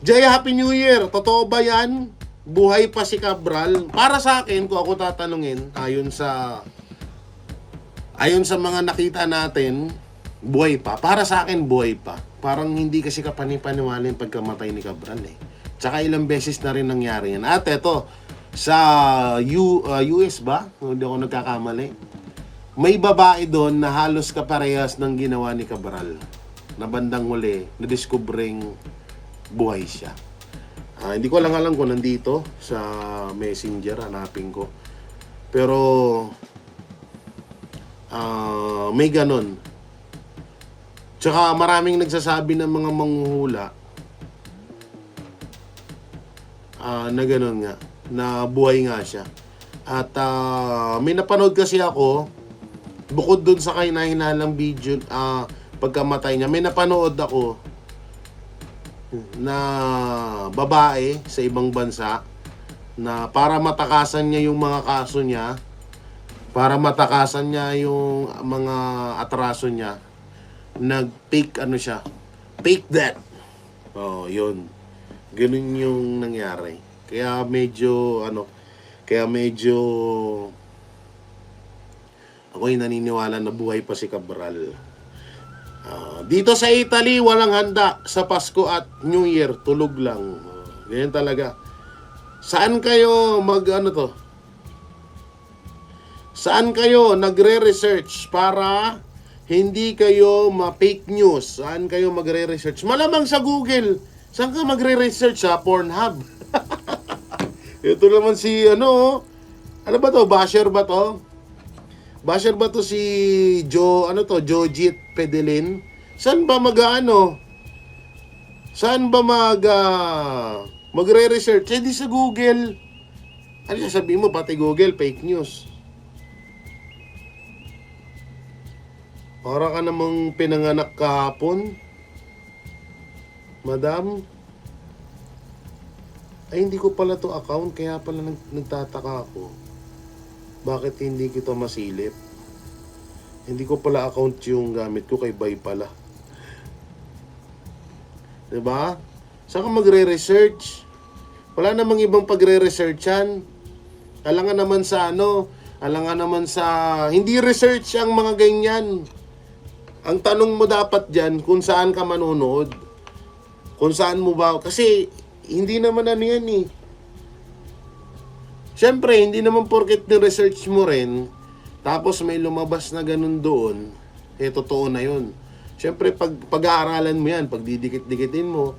S1: Jay, Happy New Year. Totoo ba yan? Buhay pa si Cabral? Para sa akin, kung ako tatanungin, ayon sa mga nakita natin, buhay pa. Para sa akin, buhay pa. Parang hindi kasi kapanipaniwala yung pagkamatay ni Cabral eh. Tsaka ilang beses na rin nangyari yan. At eto, sa US ba? Hindi ako nagkakamali. May babae doon na halos kaparehas ng ginawa ni Cabral. Na bandang huli, na-discovering buhay siya. Hindi ko lang alam kung nandito sa Messenger, hanapin ko. Pero may ganon. Tsaka maraming nagsasabi ng mga manghuhula na ganon nga, na buhay nga siya. At may napanood kasi ako, bukod dun sa kahinalang video, pagkamatay niya, may napanood ako na babae sa ibang bansa na para matakasan niya yung mga kaso niya, para matakasan niya yung mga atraso niya, nag-fake fake death. Oh, yun. Ganun yung nangyari. Kaya medyo ako'y naniniwala na buhay pa si Cabral. Dito sa Italy, walang handa sa Pasko at New Year. Tulog lang. Ganyan talaga. Saan kayo Saan kayo nagre-research para hindi kayo ma-fake news? Saan kayo magre-research? Malamang sa Google. Saan ka magre-research? Sa Pornhub. Ito naman si ano ba to? Basher ba to? Basher ba to si Jojit Pedelin? Saan ba Saan ba magre-research? Eh di sa Google. Ano sasabihin mo, pati Google fake news? Para ka namang pinanganak kahapon, madam. Ay, hindi ko pala to account, kaya pala nagtataka ako. Bakit hindi kita masilip? Hindi ko pala account yung gamit ko, kay Bay pala. Diba? Saan ka magre-research? Wala namang ibang pagre-researchan. Alangan naman sa hindi research ang mga ganyan. Ang tanong mo dapat dyan, kung saan ka manonood. Kung saan mo ba, kasi hindi naman yan eh. Siyempre, hindi naman porket ni-research mo rin, tapos may lumabas na ganun doon, totoo na yun. Siyempre, pag-aaralan mo yan, pag didikit-dikitin mo,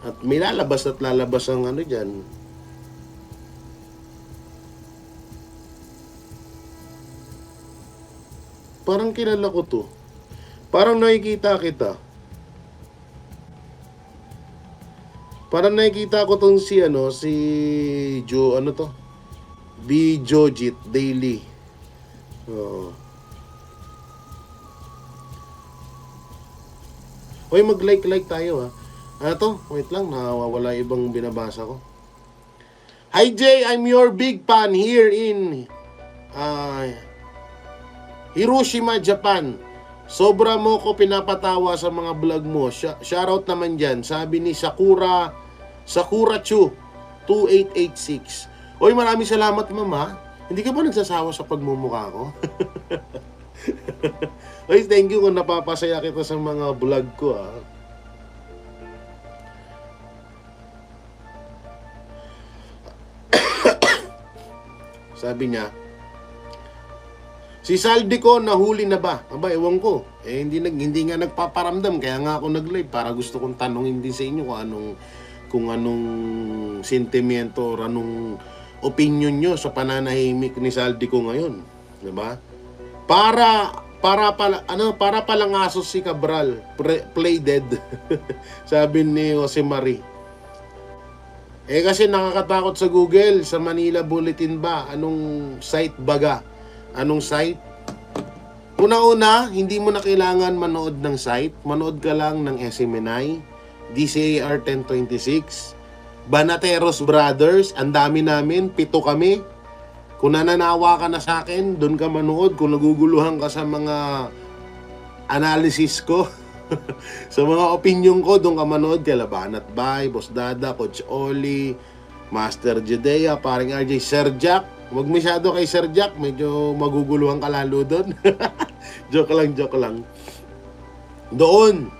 S1: at may lalabas ang dyan. Parang kilala ko to. Parang nakikita kita. Parang nakikita ko tong si Jojit Daily. Hoy, mag-like tayo ha. Wait lang, nawawala ibang binabasa ko. Hi Jay, I'm your big fan here in Hiroshima, Japan. Sobra mo ko pinapatawa sa mga vlog mo. Shoutout naman dyan. Sabi ni Sakura Chu 2886. Oy, maraming salamat mama. Hindi ka ba nagsasawa sa pagmumukha ko? Oy, thank you kung napapasaya kita sa mga vlog ko Sabi niya, si Saldico nahuli na ba? Aba, ewan ko. Hindi nga nagpaparamdam, kaya nga ako nag-live para gusto kong tanungin din sa inyo kung anong sentimiento or anong opinion nyo sa pananahimik ni Saldico ngayon, 'di ba? Para para palang aso si Cabral, play dead. Sabi ni Jose Marie. Kasi nakakatakot sa Google, sa Manila Bulletin ba? Anong site baga? Anong site? Una-una, hindi mo na kailangan manood ng site. Manood ka lang ng SMNI, DCAR 1026, Banateros Brothers, ang dami namin, 7 kami. Kung nananawa ka na sa akin, doon ka manood. Kung naguguluhan ka sa mga analysis ko, sa mga opinion ko, doon ka manood. Kay Labanat Bay, Boss Dada, Coach Oli, Master Judea, paring RJ, Sir Jack. Huwag masyado kay Sir Jack, medyo maguguluhan ka lalo doon. Joke lang. Doon.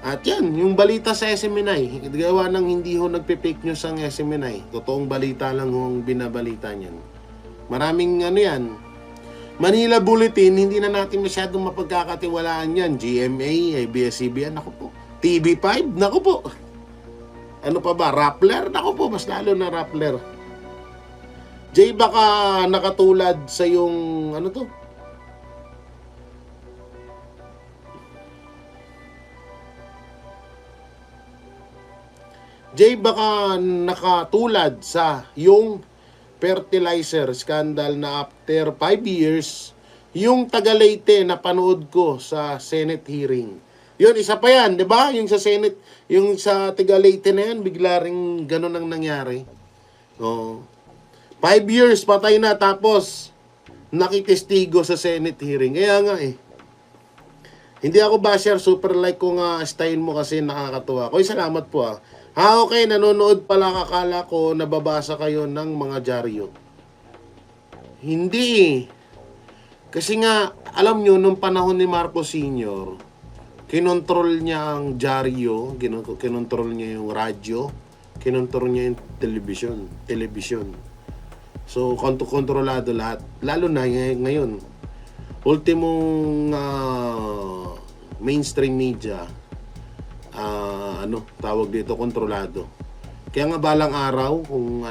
S1: At yan, yung balita sa SMNI, gawa ng hindi ho nagpe-fake news ang SMNI. Totoong balita lang ho ang binabalita niyan. Maraming yan. Manila Bulletin, hindi na natin masyadong mapagkakatiwalaan yan. GMA, ABS-CBN, naku po. TV5, naku po. Ano pa ba? Rappler, naku po, mas lalo na Rappler. Jay, baka nakatulad sa yung, ano to? Jay, baka nakatulad sa yung fertilizer scandal na after 5 years, yung taga Leyte na panood ko sa Senate hearing. Yun, isa pa yan, di ba? Yung sa Senate, yung sa taga Leyte na yan, bigla rin ganun ang nangyari. 5 years, patay na, tapos nakitestigo sa Senate hearing. Kaya nga hindi ako basher, super like ko nga style mo kasi nakakatuwa. Koy, salamat po okay, nanonood pala, kakala ko nababasa kayo ng mga dyaryo. Hindi. Kasi nga, alam nyo, nung panahon ni Marcos Sr., kinontrol niya ang dyaryo, kinontrol niya yung radyo, kinontrol niya yung television. So, kontrolado lahat. Lalo na ngayon. Ultimong mainstream media, tawag dito, kontrolado. Kaya nga balang araw, kung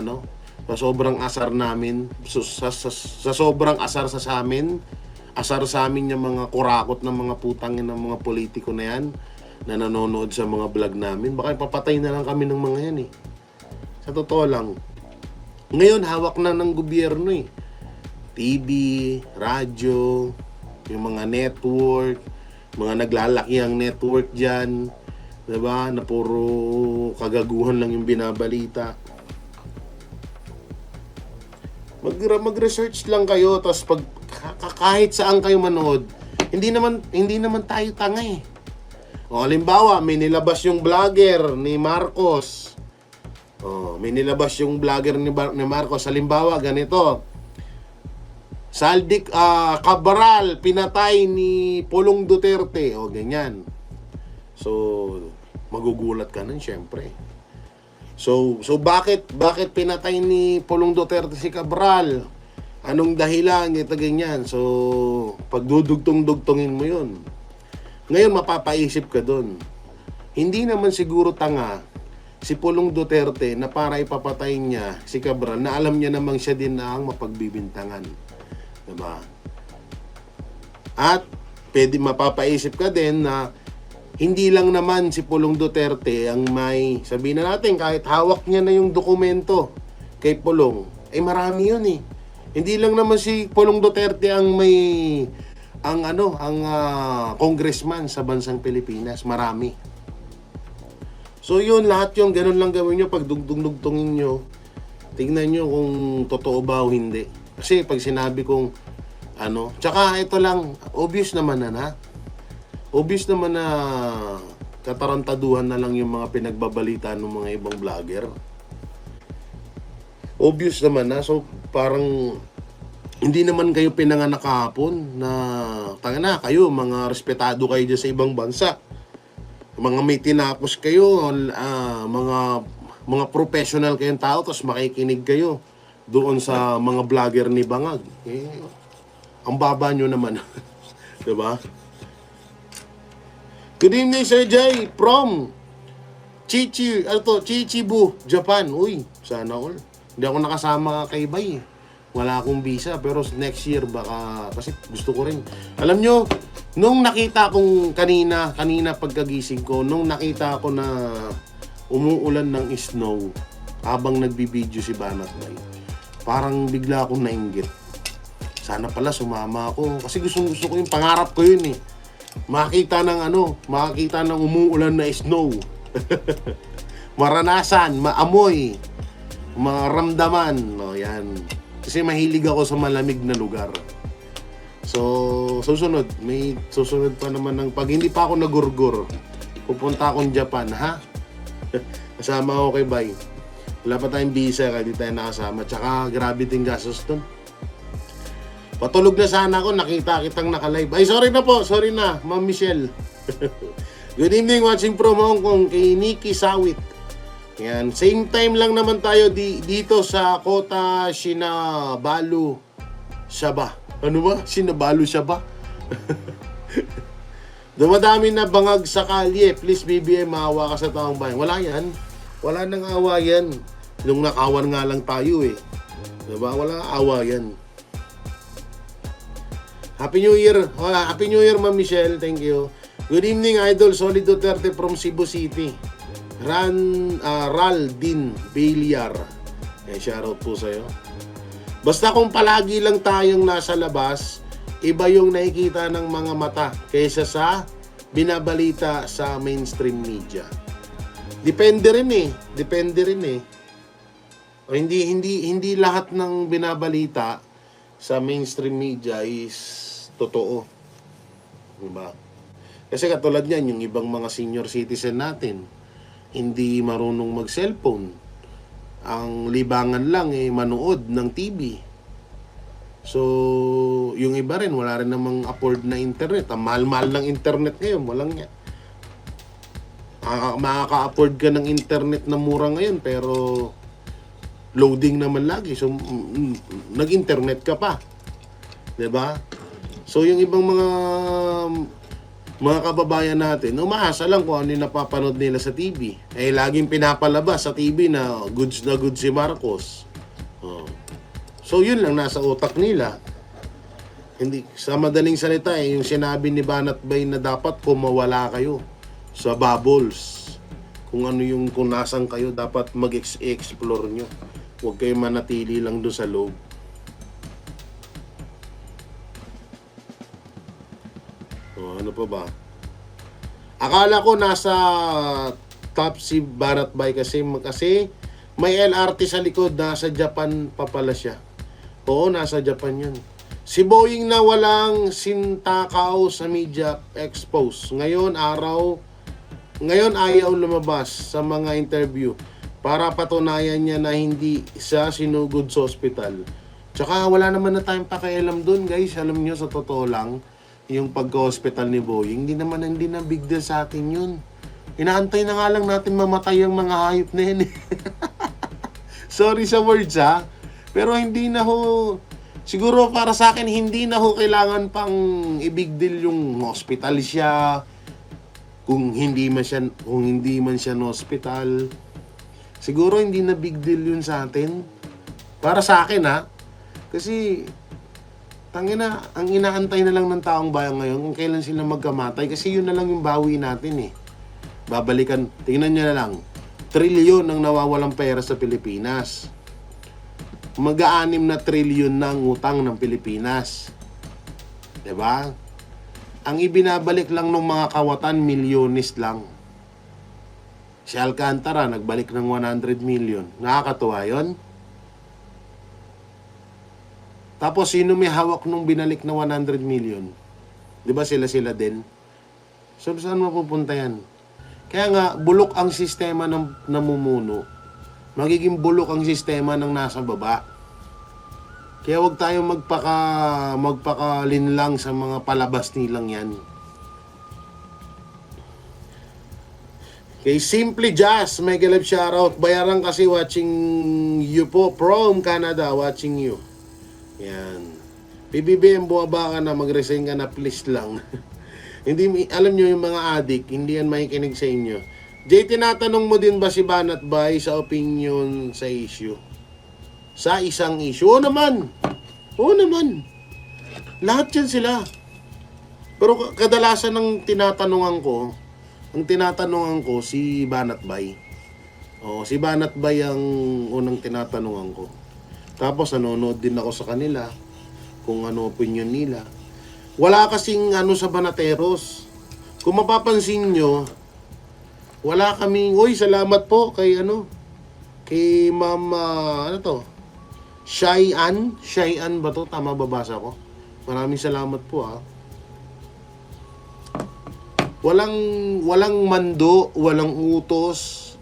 S1: sa sobrang asar namin, sa sobrang asar sa amin, asar sa amin yung mga kurakot ng mga putangin ng mga politiko na yan, na nanonood sa mga vlog namin, baka ipapatay na lang kami ng mga yan Sa totoo lang. Ngayon, hawak na ng gobyerno TV, radyo, yung mga network, mga naglalaki ang network dyan, diba? Na puro kagaguhan lang yung binabalita. Mag-research lang kayo, tapos kahit saan kayo manood, hindi naman tayo tanga halimbawa, may nilabas yung vlogger ni Marcos. May nilabas yung vlogger ni Marcos. Halimbawa, ganito. Saldik Cabral pinatay ni Pulong Duterte. Ganyan. So, magugulat ka nun, syempre. So bakit pinatay ni Pulong Duterte si Cabral? Anong dahilan? Ito ganyan. So, pagdudugtong-dugtongin mo yun. Ngayon, mapapaisip ka dun. Hindi naman siguro tanga si Pulong Duterte na para ipapatay niya si Cabral na alam niya namang siya din na ang mapagbibintangan. Diba? At pwede mapapaisip ka din na hindi lang naman si Pulong Duterte ang may, sabihin na natin, kahit hawak niya na yung dokumento kay Pulong, marami yun Hindi lang naman si Pulong Duterte ang may, ang congressman sa bansang Pilipinas, marami. So yun, lahat yung ganun lang gawin nyo, pag dugtong-dugtongin nyo, tingnan nyo kung totoo ba o hindi. Kasi pag sinabi kong, tsaka ito lang, obvious naman na katarantaduhan na lang yung mga pinagbabalita ng mga ibang vlogger. Obvious naman so parang hindi naman kayo pinanganak kahapon na kayo, mga respetado kayo dyan sa ibang bansa. Mga may tinapos kayo, mga professional kayong tao, tapos makikinig kayo doon sa mga vlogger ni Bangag. Ang baba nyo naman. Diba? Good evening, Sir Jay, from Chichibu, Japan. Uy, sana all. Hindi ako nakasama kay Bay. wala akong visa, pero next year baka, kasi gusto ko rin. Alam nyo, nung nakita kong kanina pagkagising ko, nung nakita ko na umuulan ng snow habang nagbibideo si Banat Bay, parang bigla akong nainggit. Sana pala sumama ako, kasi gusto ko yung pangarap ko yun eh. Makita ng umuulan na snow. Maranasan, maamoy, maramdaman, no, yan. Kasi mahilig ako sa malamig na lugar. So, may susunod pa naman ng pag hindi pa ako nagurgur. Pupunta akong Japan, ha? Kasama ako kay Bay. Wala pa tayong visa kaya di tayo nakasama. Tsaka grabe ting gastos dun. Patulog na sana ako, nakita kitang naka-live. Ay, sorry na, Ma'am Michelle. Good evening, watching from Hong Kong kay Nikki Sawit. Yan, same time lang naman tayo dito sa Kota Kinabalu, Sabah. Ano ba? Kinabalu, Sabah? Dumadami na bangag sa kalye. Please, BBM, maawa ka sa taong bayan. Wala yan. Wala nang awa yan. Nung nakawan nga lang tayo eh. Diba? Wala awa yan. Happy New Year. Happy New Year, Ma'am Michelle. Thank you. Good evening, Idol. Solid Duterte from Cebu City. Raldin Beliar. Shoutout po sa'yo. Basta kung palagi lang tayong nasa labas, iba yung nakikita ng mga mata kaysa sa binabalita sa mainstream media. Depende rin eh. O hindi lahat ng binabalita sa mainstream media is totoo. Diba? Kasi katulad niyan, yung ibang mga senior citizen natin, hindi marunong mag-cellphone. Ang libangan lang manood ng TV. So, yung iba rin, wala rin namang afford na internet. Ang mahal-mahal ng internet ngayon, walang niya. Makaka-afford ka ng internet na mura ngayon, pero loading naman lagi. So, nag-internet ka pa. 'Di ba? So, yung ibang mga kababayan natin, umaasa lang kung ano yung napapanood nila sa TV. Laging pinapalabas sa TV na goods si Marcos. So, yun lang nasa utak nila. Hindi, sa madaling salita, yung sinabi ni Banat Bay na dapat kumawala kayo sa bubbles. Kung nasan kayo, dapat mag-explore nyo. Huwag kayo manatili lang doon sa loob. Ano pa ba? Akala ko nasa top si Banat Bay kasi may LRT sa likod, nasa Japan pa pala siya. Oo, nasa Japan yun. Si Boeing na walang sintakaw sa media expose. Ngayon ayaw lumabas sa mga interview para patunayan niya na hindi siya sinugod sa ospital. Tsaka wala naman na tayong pakialam dun, guys. Alam niyo, sa totoo lang, yung pagka-hospital ni Boeing, hindi na big deal sa atin yun. Inaantay na nga lang natin mamatay ang mga hayop na yun. Sorry sa words ha, pero hindi na ho, siguro para sa akin, hindi na ho kailangan pang i-big deal yung hospital siya, kung hindi man siya no hospital. Siguro hindi na big deal yun sa atin. Para sa akin ha, kasi tangina, ang inaantay na lang ng taong bayan ngayon kung kailan sila magkamatay, kasi yun na lang yung bawi natin eh. Babalikan, tingnan nyo na lang, trilyon ang nawawalang pera sa Pilipinas. Mag-6 na trilyon na ang utang ng Pilipinas. 'Di ba? Ang ibinabalik lang ng mga kawatan, milyones lang. Si Alcantara nagbalik ng 100 million. Nakakatuwa 'yon. Tapos, sino may hawak nung binalik na 100 million? Di ba sila din? So, saan mapupunta yan? Kaya nga, bulok ang sistema ng namumuno. Magiging bulok ang sistema ng nasa baba. Kaya huwag tayong magpakalinlang sa mga palabas nilang yan. Kay Simply Jazz, mega live shoutout. Bayaran kasi watching you po from Canada, watching you. Yan. PBBM, buwaba ka na, mag-resign ka na, please lang. Hindi, alam nyo yung mga adik, hindi yan makikinig sa inyo. Jay, tinatanong mo din ba si Banat Bay sa opinion sa issue? Sa isang issue? Oo naman! Oo naman. Lahat yan sila. Pero kadalasan ng tinatanungan ko si Banat Bay. Oo, si Banat Bay ang unang tinatanungan ko. Tapos nanonood din ako sa kanila kung ano opinion nila. Wala kasing ano sa Banateros. Kung mapapansin nyo, wala kaming, uy, salamat po kay kay Ma'am, ano to? Shyan ba to? Tama babasa ko? Maraming salamat po Walang mando, walang utos.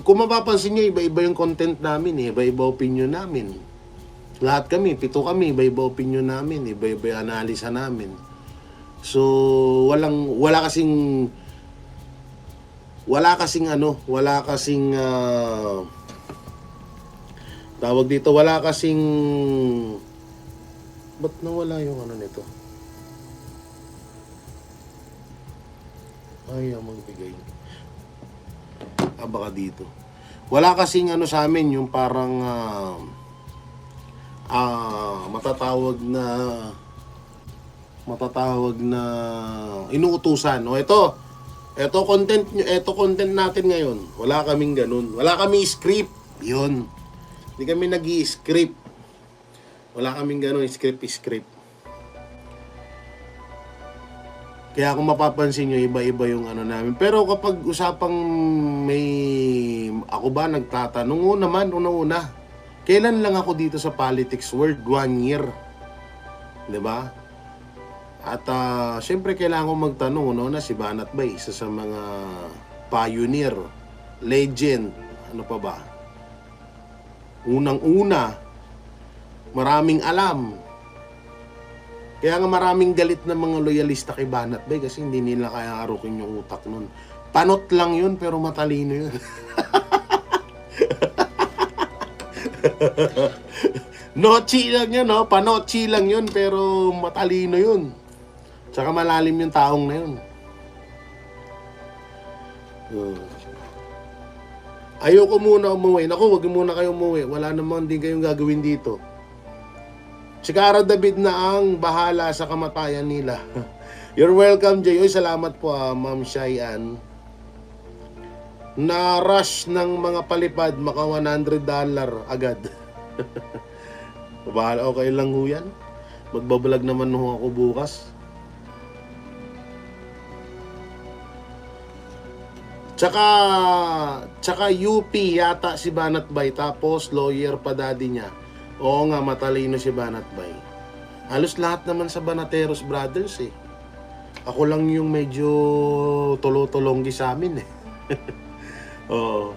S1: Kung mapapansin nyo, iba-iba yung content namin, iba-iba opinion namin. Lahat kami, 7 kami, iba-iba opinion namin, iba-iba analisa namin. So, wala kasing tawag dito, wala kasing, ba't nawala yung ano nito? Ay, magbigay. Baka dito. Wala kasing ano sa amin, yung parang matatawag na inuutusan. O ito content natin ngayon. Wala kaming ganun. Wala kaming script. 'Yun. Hindi kami nag-i-script. Wala kaming ganun, script. Kaya kung mapapansin nyo, iba-iba yung ano namin. Pero kapag usapang ako ba nagtatanong? Oo naman, una. Kailan lang ako dito sa politics world? 1 year. 'Di ba? At syempre kailangan ko magtanong, na si Banat Bay, isa sa mga pioneer, legend, ano pa ba? Unang-una, maraming alam. Kaya nga maraming galit na mga loyalista kay Banat Bay kasi hindi nila kaya arukin yung utak nun. Panot lang yun pero matalino yun. Nochi lang yun, panochi lang yun pero matalino yun. Tsaka malalim yung taong na yun. Ayoko muna umuwi. Naku, wag muna kayo umuwi. Wala namang din kayong gagawin dito. Si Cara David na ang bahala sa kamatayan nila. You're welcome, Jay. Oy, salamat po, Ma'am Shyan. Na rush ng mga palipad, maka $100 agad. Bahala, okay lang ho yan. Magbablog naman ho ako bukas. Tsaka UP yata si Banat Bay, tapos lawyer pa daddy niya. Oo nga, matalino si Banat Bay. Halos lahat naman sa Banateros Brothers Ako lang yung medyo tulo-tulonggi sa amin Oo.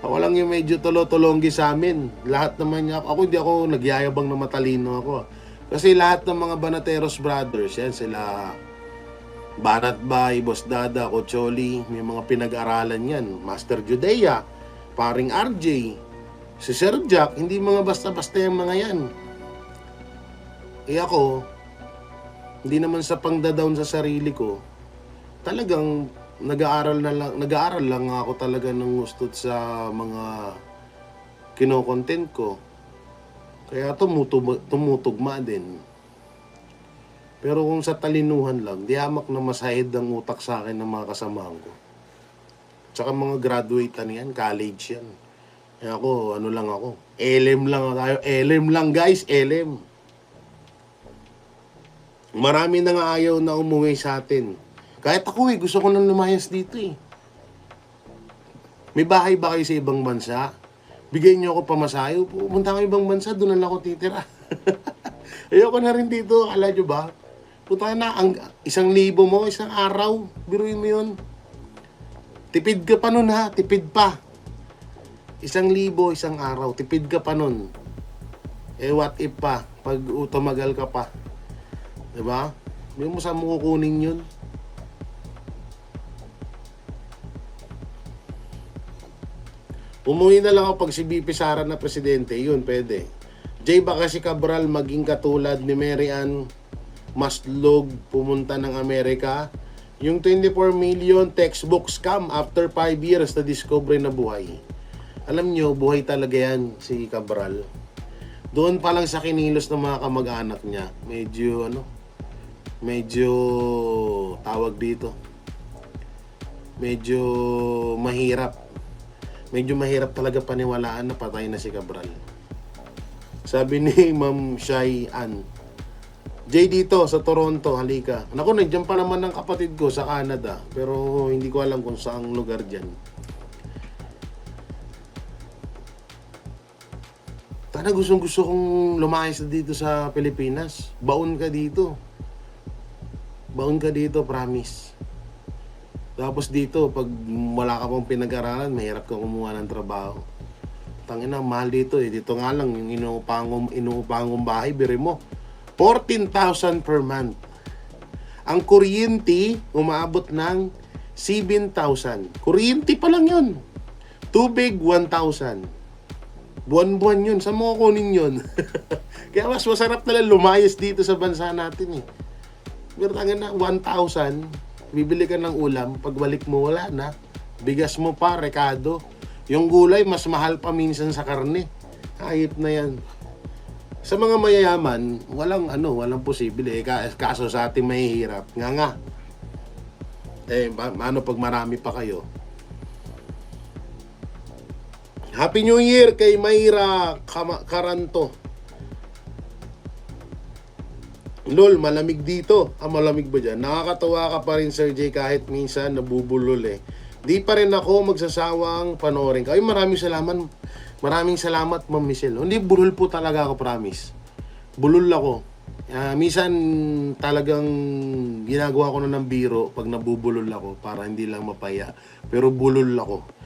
S1: Ako lang yung medyo tulo-tulonggi sa amin. Lahat naman niya, hindi ako nagyayabang na matalino ako. Kasi lahat ng mga Banateros Brothers, yan sila Banat Bay, Boss Dada, Cocholi, may mga pinag-aralan yan. Master Judea, Paring RJ, si Sir Jack, hindi mga basta-basta yung mga yan. Ako, hindi naman sa pangda-down sa sarili ko, talagang nag-aaral lang ako talaga ng gusto sa mga kino-content ko. Kaya tumutugma din. Pero kung sa talinuhan lang, di hamak na masahid ang utak sa akin ng mga kasamahan ko. Tsaka mga graduate yan, college yan. Kaya ako, ano lang ako, LM lang tayo. LM lang guys, LM. Marami na nga ayaw na umuwi sa atin. Kahit ako gusto ko nang lumayas dito May bahay ba kayo sa ibang bansa? Bigyan niyo ako pamasahe. Pumunta kayo ibang bansa, doon lang ako titira. Ayoko na rin dito, akala nyo ba? Punta na, 1,000 mo, isang araw. Biruin mo yun. Tipid ka pa nun tipid pa. 1,000, isang araw. Tipid ka pa nun. What if pa? Pag tumagal ka pa. Diba? Hindi mo saan mo kukunin yun. Umuwi na lang ako pag si BP Sara na presidente. Yun, pwede. Jay, baka si Cabral maging katulad ni Mary Ann Maslog pumunta ng Amerika. Yung 24 million textbook scam after 5 years na discovery na buhay. Alam nyo, buhay talaga yan si Cabral. Doon pa lang sa kinilos ng mga kamag-anak niya, medyo tawag dito. Medyo mahirap. Medyo mahirap talaga paniwalaan na patay na si Cabral. Sabi ni Ma'am Shai Ann, Jay dito sa Toronto, halika. Naku, nandiyan pa naman ng kapatid ko sa Canada. Pero hindi ko alam kung saang lugar dyan. Tana, gusto kong lumayas dito sa Pilipinas. Baon ka dito. Baon ka dito, promise. Tapos dito, pag wala ka pang pinag-aralan, mahirap ka kumuha ng trabaho. Tangina, mahal dito eh. Dito nga lang, yung inuupangong bahay, biri mo. 14,000 per month. Ang kuryente, umaabot ng 7,000. Kuryente pa lang yun. Tubig, 1,000. Buwan-buwan yun. Saan mo kunin yun? Kaya mas masarap na lang lumayas dito sa bansa natin eh. Pero tangin na, 1,000, bibili ka ng ulam, pagbalik mo wala na. Bigas mo pa, rekado. Yung gulay, mas mahal pa minsan sa karne. Hayop na yan. Sa mga mayayaman, walang posible eh. Kaso sa ating mahihirap, nga. Ano pag marami pa kayo? Happy New Year kay Mayra Karanto. Lol, malamig dito. Malamig ba dyan? Nakakatawa ka pa rin, Sir J, kahit minsan nabubulol eh. Di pa rin ako magsasawang panoorin ka. Ay, maraming salamat. Maraming salamat, Ma'am Michelle. Hindi, bulol po talaga ako, promise. Bulol ako. Minsan talagang ginagawa ko na ng biro pag nabubulol ako para hindi lang mapaya. Pero bulol ako.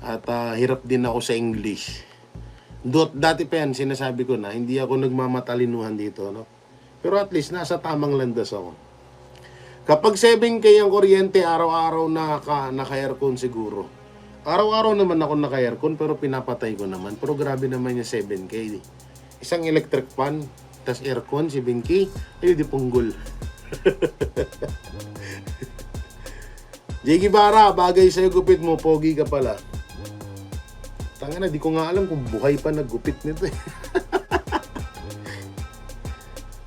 S1: At hirap din ako sa English. Dati pa yan, sinasabi ko na, hindi ako nagmamatalinuhan dito, no? Pero at least, nasa tamang landas ako. Kapag 7K ang kuryente, araw-araw naka-aircon siguro. Araw-araw naman ako naka-aircon, pero pinapatay ko naman. Pero grabe naman yung 7K. Isang electric fan, tas aircon, 7K, ay di punggol. Jiggy Bara, bagay sa'yo gupit mo, pogi ka pala. Tanga na, di ko nga alam kung buhay pa naggupit nito eh.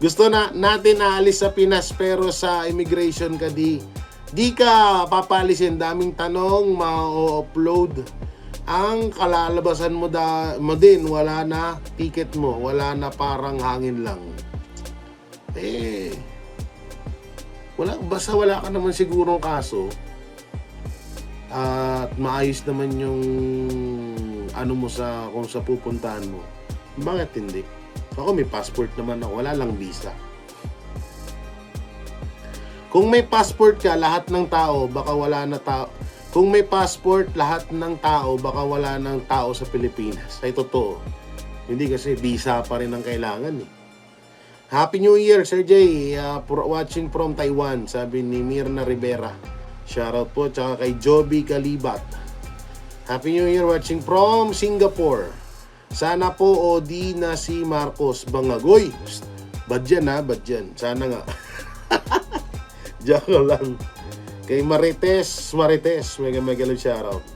S1: Gusto na natin naalis sa Pinas pero sa immigration ka di ka papalisin. Daming tanong, ma-upload. Ang kalalabasan mo din, wala na ticket mo, wala na, parang hangin lang. Basta wala ka naman sigurong kaso at maayos naman yung kung sa pupuntahan mo. Bakit hindi? Ako may passport naman ako, wala lang visa. Kung may passport ka, lahat ng tao, baka wala na tao. Kung may passport, lahat ng tao, baka wala ng tao sa Pilipinas. Ay totoo. Hindi kasi visa pa rin ang kailangan eh. Happy New Year, Sir Jay. Watching from Taiwan, sabi ni Mirna Rivera. Shoutout po, tsaka kay Joby Kalibat. Happy New Year, watching from Singapore. Sana po OD na si Marcos Bangagoy. Bad yan ha, bad yan. Sana nga. Joke lang. Kay Marites, mega love shoutout.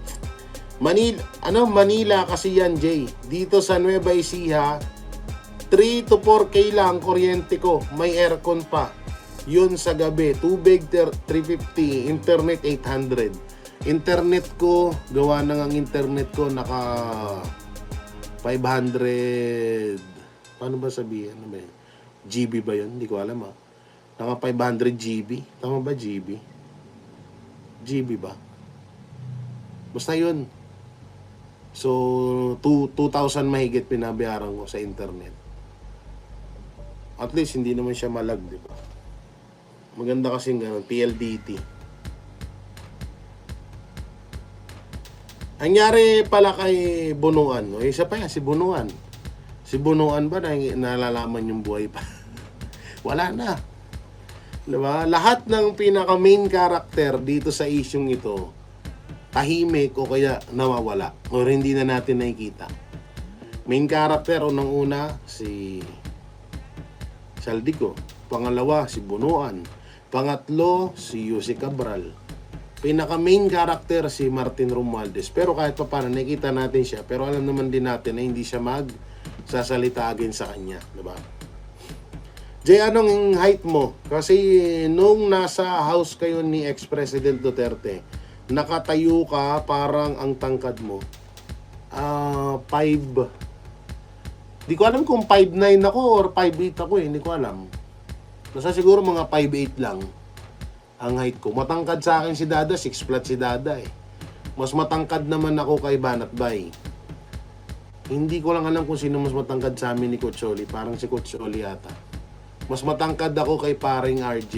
S1: Manila kasi yan, Jay. Dito sa Nueva Ecija, 3 to 4K lang kuryente ko. May aircon pa. Yun sa gabi. Tubig 350, internet 800. Internet ko, gawa na ang internet ko, naka 500, paano ba sabihin? Ano ba yun? GB ba yun? Hindi ko alam ha. Naka 500 GB. Tama ba GB? GB ba? Basta yun. So, 2,000 mahigit pinabayaran ko sa internet. At least, hindi naman siya malag, di ba? Maganda kasing gano'n, PLDT. Nangyari pala kay Bunuan. O, isa pa yan, si Bunuan. Si Bunuan ba nalalaman yung buhay pa? Wala na. Diba? Lahat ng pinaka-main character dito sa isyong ito, tahimik o kaya nawawala. O hindi na natin nakikita. Main character, unang-una, si Saldico. Pangalawa, si Bunuan. Pangatlo, si Yussi Cabral. Pinaka-main character si Martin Romualdez. Pero kahit pa paano, nakikita natin siya. Pero alam naman din natin na hindi siya sasalita against sa kanya, diba? Jay, anong height mo? Kasi nung nasa house kayo ni ex-president Duterte, nakatayo ka parang ang tangkad mo. 5. Di ko alam kung 5'9 ako or 5'8 ako eh. Hindi ko alam. Nasa siguro mga 5'8 lang ang height ko. Matangkad sa akin si Dada. 6 flat si Dada eh. Mas matangkad naman ako kay Banat Bay. Hindi ko lang alam kung sino mas matangkad sa amin ni Coach Oli. Parang si Coach Oli yata. Mas matangkad ako kay paring RJ.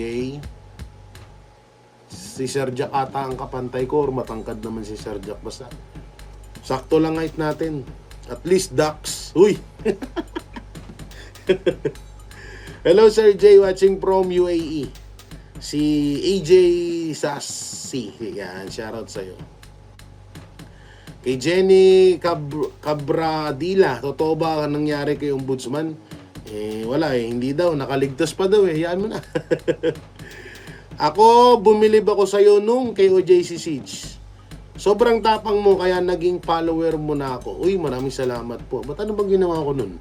S1: Si Sir Jack ata ang kapantay ko or matangkad naman si Sir Jack. Basta sakto lang height natin. At least ducks. Uy! Hello Sir J, watching from UAE. Si AJ Sassi. Yan, shoutout sa'yo. Kay Jenny Cabradilla, totoo ba nangyari kay Ombudsman? Wala eh, hindi daw, nakaligtas pa daw eh, yan mo na. Ako, bumilib ako sa'yo nung kay OJC Siege. Sobrang tapang mo, kaya naging follower mo na ako. Uy, maraming salamat po. Ba't ano bang ginawa ko nun?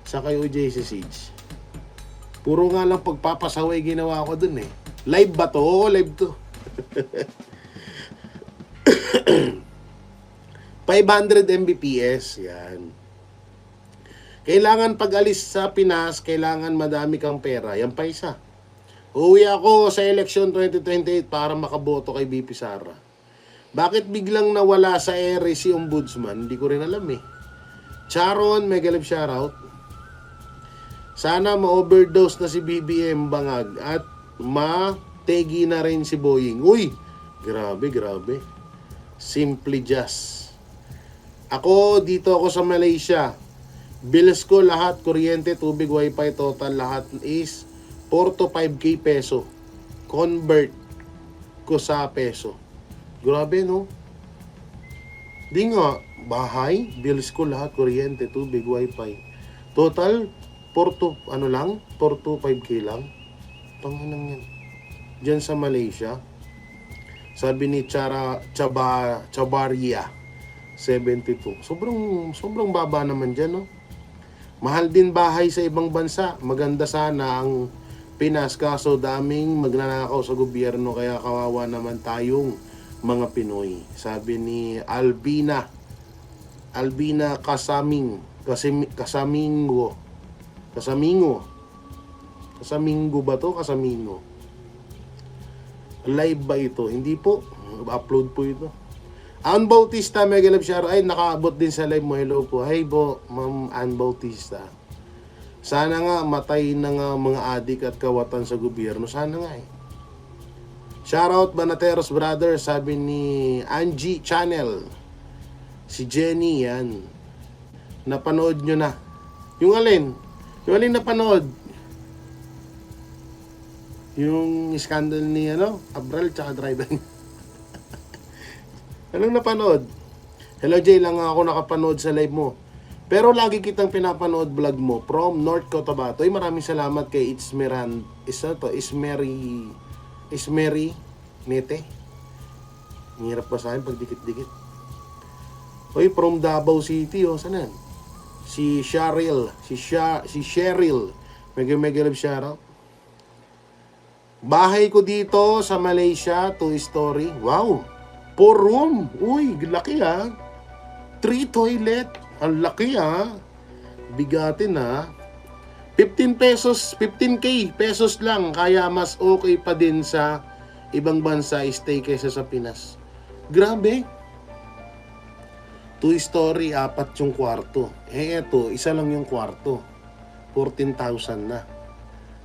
S1: Sa kay OJC Siege. Puro nga lang pagpapasaway ginawa ko dun eh. Live ba to? Oo, live to. 500 Mbps, yan. Kailangan pag alis sa Pinas, kailangan madami kang pera. Yan pa isa. Uuwi ako sa election 2028 para makaboto kay BP Sara. Bakit biglang nawala sa ere si Ombudsman? Hindi ko rin alam eh. Charon, mega love shoutout. Sana ma-overdose na si BBM Bangag at ma-tegi na rin si Boying. Uy! Grabe, grabe. Simply just. Ako, dito ako sa Malaysia. Bills ko lahat, kuryente, tubig, wifi, total lahat is 4 to 5k peso. Convert ko sa peso. Grabe, no? Di nga, bahay, bills ko lahat, kuryente, tubig, wifi. Total, 4 to 5k lang. Panginang yan. Diyan sa Malaysia. Sabi ni Chabaria, 72. Sobrang baba naman dyan, no? Mahal din bahay sa ibang bansa. Maganda sana ang Pinas, kaso daming magnanakaw sa gobyerno, kaya kawawa naman tayong mga Pinoy. Sabi ni Albina Kasamingo ba to? Kasamingo. Live ba ito? Hindi po. Upload po ito. Ann Bautista, mega love share. Ay, nakaabot din sa live mo. Hello po. Hey po, Ma'am Ann Bautista. Sana nga matay na nga mga adik at kawatan sa gobyerno. Sana nga eh. Shoutout Banateros Brothers. Sabi ni Angie Channel. Si Jenny yan. Napanood nyo na. Yung alin? Yung alin napanood? Yung scandal ni Abral tsaka driver. Anong napanood? Hello Jay, lang ako nakapanood sa live mo. Pero lagi kitang pinapanood vlog mo from North Cotabato. Ay, maraming salamat kay Ismery Nete. Hirap ba sa akin pag dikit-dikit. Oy, from Davao City, saan yan? Si Cheryl. Mega love shoutout. Bahay ko dito sa Malaysia, 2-story. Wow! 4 room. Uy, laki 3 toilet. Ang laki Bigatin 15k pesos lang. Kaya mas okay pa din sa ibang bansa stay kaysa sa Pinas. Grabe. 2-story, 4 yung kwarto. Eto, isa lang yung kwarto. 14,000 na.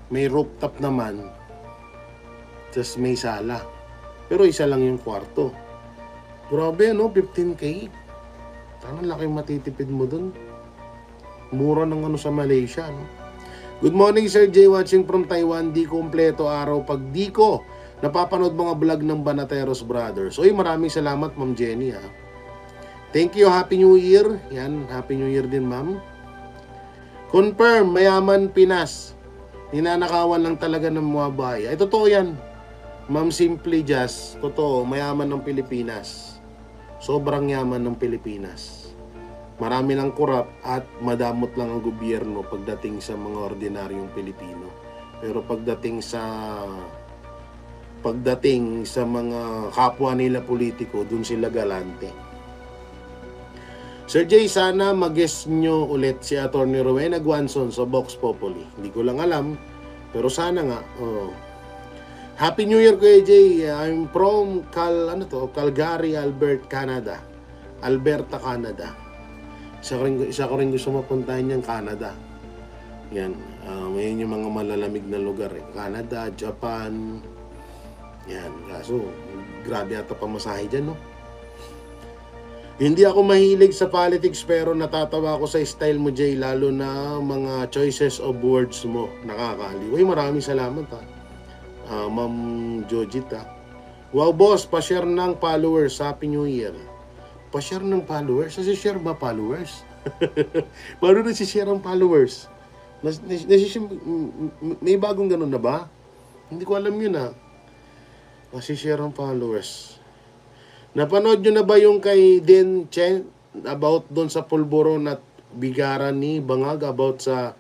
S1: May rooftop naman. Just may sala. Pero isa lang yung kwarto. Grabe, 15k. Tanong laki matitipid mo dun. Mura ng sa Malaysia, Good morning, Sir J. Watching from Taiwan. Di kompleto araw pag di ko napapanood mga vlog ng Banateros Brothers. Uy, maraming salamat, Ma'am Jenny, Thank you, Happy New Year. Yan, Happy New Year din, ma'am. Confirm, mayaman Pinas. Ninanakawan lang talaga ng mga bahay. Ay, totoo yan. Ma'am Simply Just, totoo, mayaman ng Pilipinas. Sobrang yaman ng Pilipinas. Marami ng kurap at madamot lang ang gobyerno pagdating sa mga ordinaryong Pilipino. Pero pagdating sa mga kapwa nila politiko, dun sila galante. Sir Jay, sana mag-guest nyo ulit si Atty. Rowena Guanzon sa Vox Populi. Hindi ko lang alam, pero sana nga. Happy New Year, Kuya Jay. I'm from Calgary, Alberta, Canada. Isa ko rin gusto mapuntahan yung Canada. Yan. Ngayon yung mga malalamig na lugar. Canada, Japan. Yan. Kaso, grabe ata pamasahe dyan, no? Hindi ako mahilig sa politics pero natatawa ako sa style mo, Jay. Lalo na mga choices of words mo. Nakakaliw. Uy, maraming salamat, ha. Ma'am Jojita. Wow, boss. Pa-share ng followers. Happy New Year. Pa-share ng followers? Nasi-share ba followers? Paano nasi-share ang followers? May bagong ganun na ba? Hindi ko alam yun, ha. Nasi-share ang followers. Napanood nyo na ba yung kay Den Chen about doon sa pulburon at bigaran ni Bangag about sa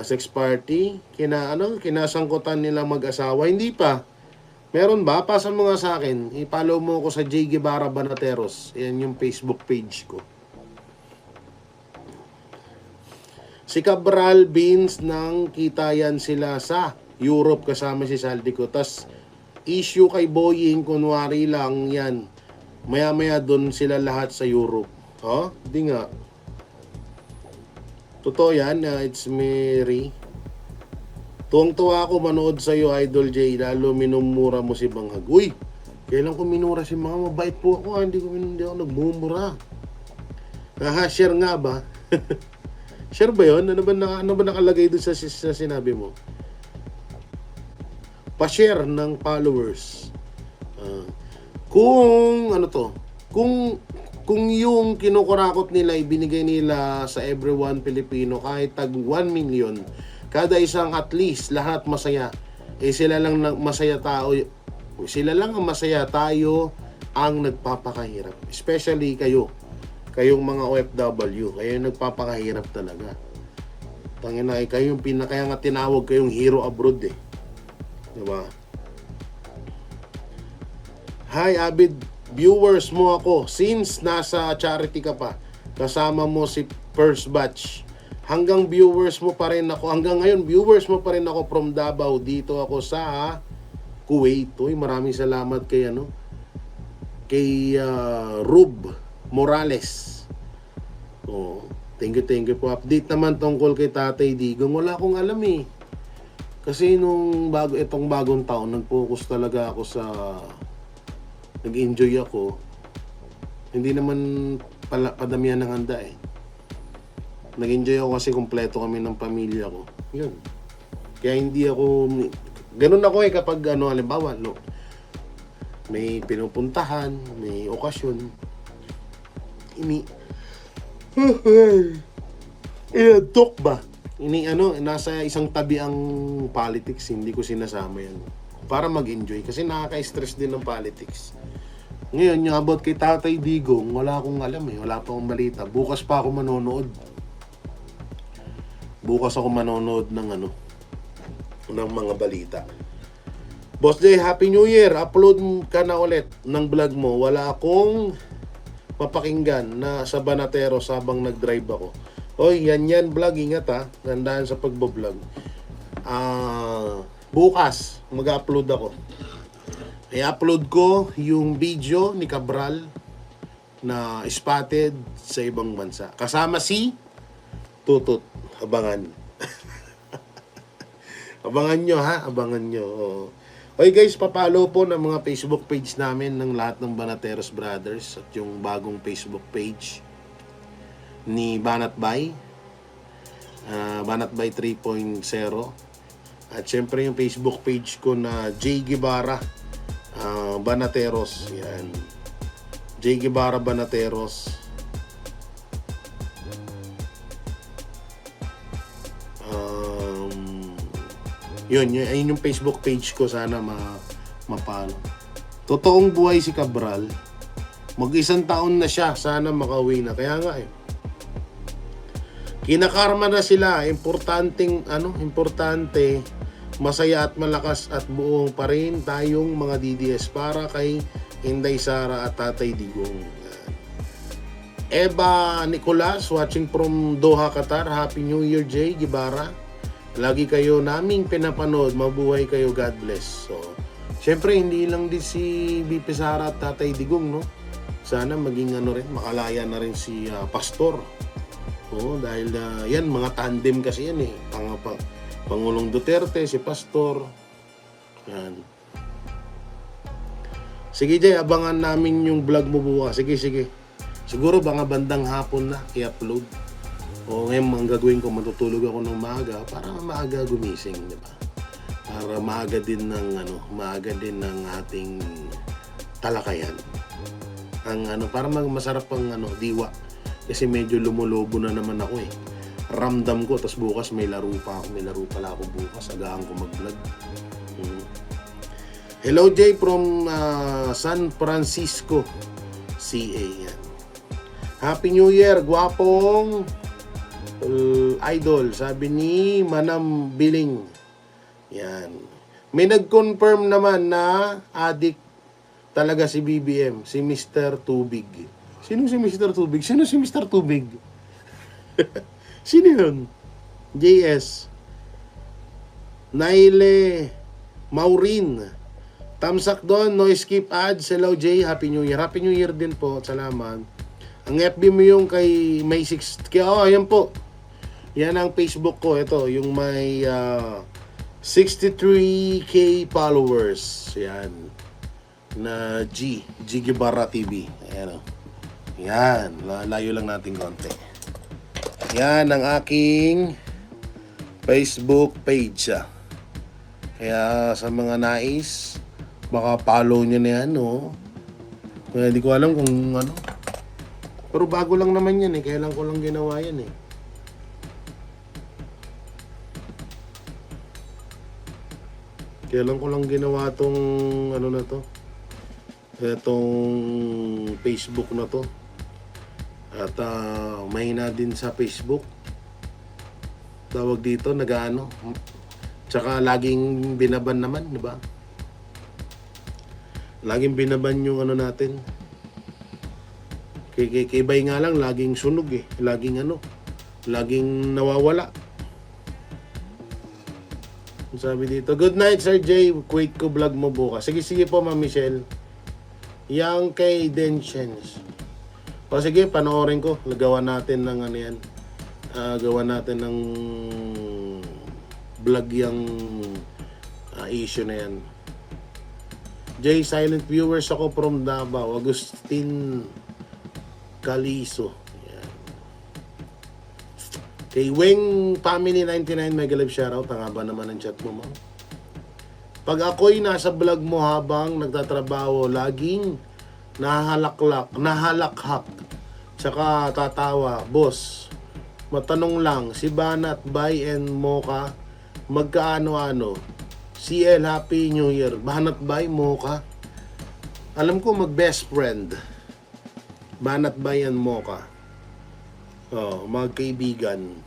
S1: sex party? Kinasangkutan nila mag-asawa? Hindi pa. Meron ba? Pasa mo nga sa akin. I-follow mo ako sa J. Guevara Banateros. Yan yung Facebook page ko. Si Cabral Beans nang kita yan sila sa Europe kasama si Saldico. Tas issue kay Boying, kunwari lang yan. Maya-maya doon sila lahat sa Europe. Hindi nga. Totoo yan. It's Mary. Tuwang-tuwa ako manood sa'yo, Idol J. Lalo minumura mo si Banghag. Uy, kailan ko minura si mga mabait po ako. Hindi ako nagmumura. Share nga ba? Share ba yun? Ano ba nakalagay doon sa sinabi mo? Pa-share ng followers. Kung yung kinukurakot nila ibinigay nila sa everyone Pilipino kahit tag 1 million kada isang, at least lahat masaya, sila lang ang masaya, tayo ang nagpapakahirap, especially kayong mga OFW, kayo yung nagpapakahirap talaga. Tangina, kayo yung kaya nga tinawag kayong hero abroad, diba? Hi, avid viewers mo ako. Since nasa charity ka pa, kasama mo si first batch. Hanggang viewers mo pa rin ako. Hanggang ngayon, viewers mo pa rin ako from Davao. Dito ako sa Kuwait. Uy, maraming salamat kay Rub Morales. Thank you po. Update naman tungkol kay Tatay Digong. Wala akong alam eh. Kasi itong bagong taon, nag-focus talaga ako sa nag-enjoy ako. Hindi naman padamihan ng handa eh. Nag-enjoy ako kasi kompleto kami ng pamilya ko. Yun. Kaya hindi ako ganun ako kapag halimbawa may pinupuntahan, may okasyon. Talk ba? Nasa isang tabi ang politics, hindi ko sinasama yan. Para mag-enjoy kasi nakaka-stress din ng politics. Ngayon, yung about kay Tatay Digong, wala akong alam eh. Wala pa akong balita. Bukas pa ako manonood. ng mga balita. Boss Jay, Happy New Year. Upload ka na ulit ng vlog mo. Wala akong mapakinggan na sa Banateros habang nag-drive ako. Oy, yan vlog. Ingat ha. Gandaan sa pagbo-vlog. Bukas, mag-upload ako. I-upload ko yung video ni Cabral na spotted sa ibang bansa. Kasama si Tutut. Abangan. Abangan nyo ha. Abangan nyo. Okay guys, papalo po ng mga Facebook page namin ng lahat ng Banateros Brothers at yung bagong Facebook page ni Banatbay. Banatbay 3.0. At syempre yung Facebook page ko na J. Guevara Banateros. Yan. J. Guevara Banateros. Yun yung Facebook page ko. Sana mapalo. Totoong buhay si Cabral. Mag-isang taon na siya. Sana makauwi na. Kaya nga Kinakarma na sila. Importante, masaya at malakas at buong pa rin tayong mga DDS para kay Inday Sara at Tatay Digong. Eva Nicolas, watching from Doha, Qatar. Happy New Year, Jay Gibara. Lagi kayo naming pinapanood. Mabuhay kayo. God bless. So, syempre, hindi lang din si BP Sara at Tatay Digong, no? Sana maging makalaya na rin si Pastor. Dahil yan, mga tandem kasi yan eh. Pangulong Duterte, si Pastor. Yan. Sige, Jay, abangan namin yung vlog mo bukas. Sige. Siguro mga bandang hapon na i-upload. Ngayon ang gagawin ko, matutulog ako ng maaga para maaga gumising, di ba? Para maaga din ng ating talakayan. Para masarap ang diwa. Kasi medyo lumulobo na naman ako eh. Ramdam ko, tas bukas may laro pala ako bukas. Agahan ko mag-vlog. Hello Jay from San Francisco, CA. Yan. Happy New Year, gwapong idol, sabi ni Manam Biling. Yan. May nag-confirm naman na addict talaga si BBM, si Mr. Tubig. Sino si Mr. Tubig? Sino si Mr. Tubig? Sino yun? JS. Naile Maureen. Tamsak doon, no skip ads. Hello Jay, Happy New Year. Happy New Year din po, salamat. Ang FB mo yung kay May 6. Ayan po. Yan ang Facebook ko. Ito, yung may 63k followers. Yan. Na G Gibara TV. Ayan o. Yan. Layo lang natin konti. Yan ang aking Facebook page. Kaya sa mga nais, baka follow nyo na yan, no? Kaya di ko alam kung ano. Pero bago lang naman yan eh. Kailan ko lang ginawa yan eh. Kailan ko lang ginawa tong na to. Itong Facebook na to. At mahina din sa Facebook. Tawag dito, nag-ano. Tsaka laging binaban naman, di ba? Laging binaban yung natin. Kay Bay nga lang, laging sunog eh. Laging laging nawawala. Sabi dito, good night Sir Jay, wait ko vlog mo bukas. Sige po Ma'am Michelle. Yang kay Denchens. O sige, panoorin ko. Gawa natin ng yan. Gawa natin ng vlog yung issue na yan. Jay, silent viewers ako from Davao. Agustin Caliso. Yan. Kay Weng Family 99, mega live shoutout. Ang haba naman ang chat mo, ma'am. Pag ako'y nasa vlog mo habang nagtatrabaho, laging nahalakhak, tsaka tatawa. Boss, matanong lang, si Banat, Bay, and Mocha, magkaano-ano? CL, Happy New Year. Banat, Bay, Mocha? Alam ko mag-best friend. Banat, Bay, and Mocha. Magkaibigan.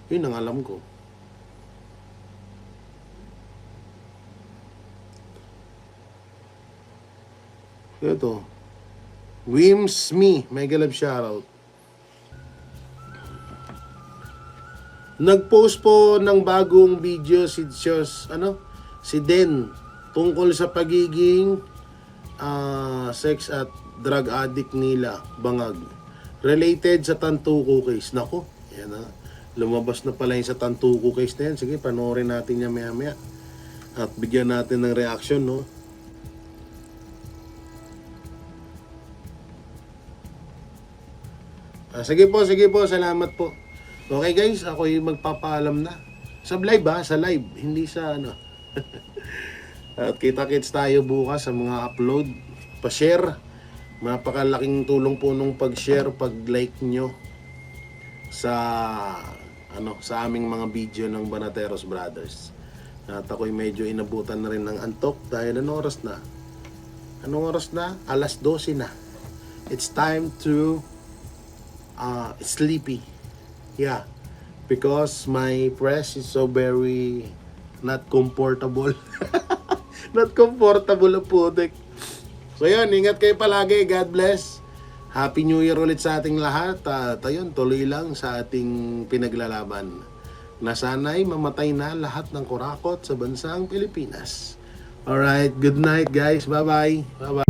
S1: Yun ang alam ko. Ito. Wims Me, mega love shoutout. Nag-post po ng bagong video si Den tungkol sa pagiging sex at drug addict nila, Bangag. Related sa Tantuko case. Nako, yan na. Lumabas na pala yung sa Tantuko case na yan. Sige, panoorin natin yan maya-maya. At bigyan natin ng reaction, no? Sige po, salamat po. Okay guys, ako yung magpapaalam na. Sa live sa live, hindi sa At kita-kits tayo bukas sa mga upload. Pa-share. Napakalaking tulong po nung pag-share, pag-like nyo sa sa aming mga video ng Banateros Brothers. At ako'y medyo inabutan na rin ng antok dahil anong oras na? Anong oras na? 12:00 na. It's time to sleepy. Yeah. because my press is so very not comfortable. Not comfortable ang putik. So yun, ingat kayo palagi. God bless. Happy New Year ulit sa ating lahat. At ayun, tuloy lang sa ating pinaglalaban na sana'y mamatay na lahat ng kurakot sa bansang Pilipinas. Alright, good night guys. Bye-bye. Bye-bye.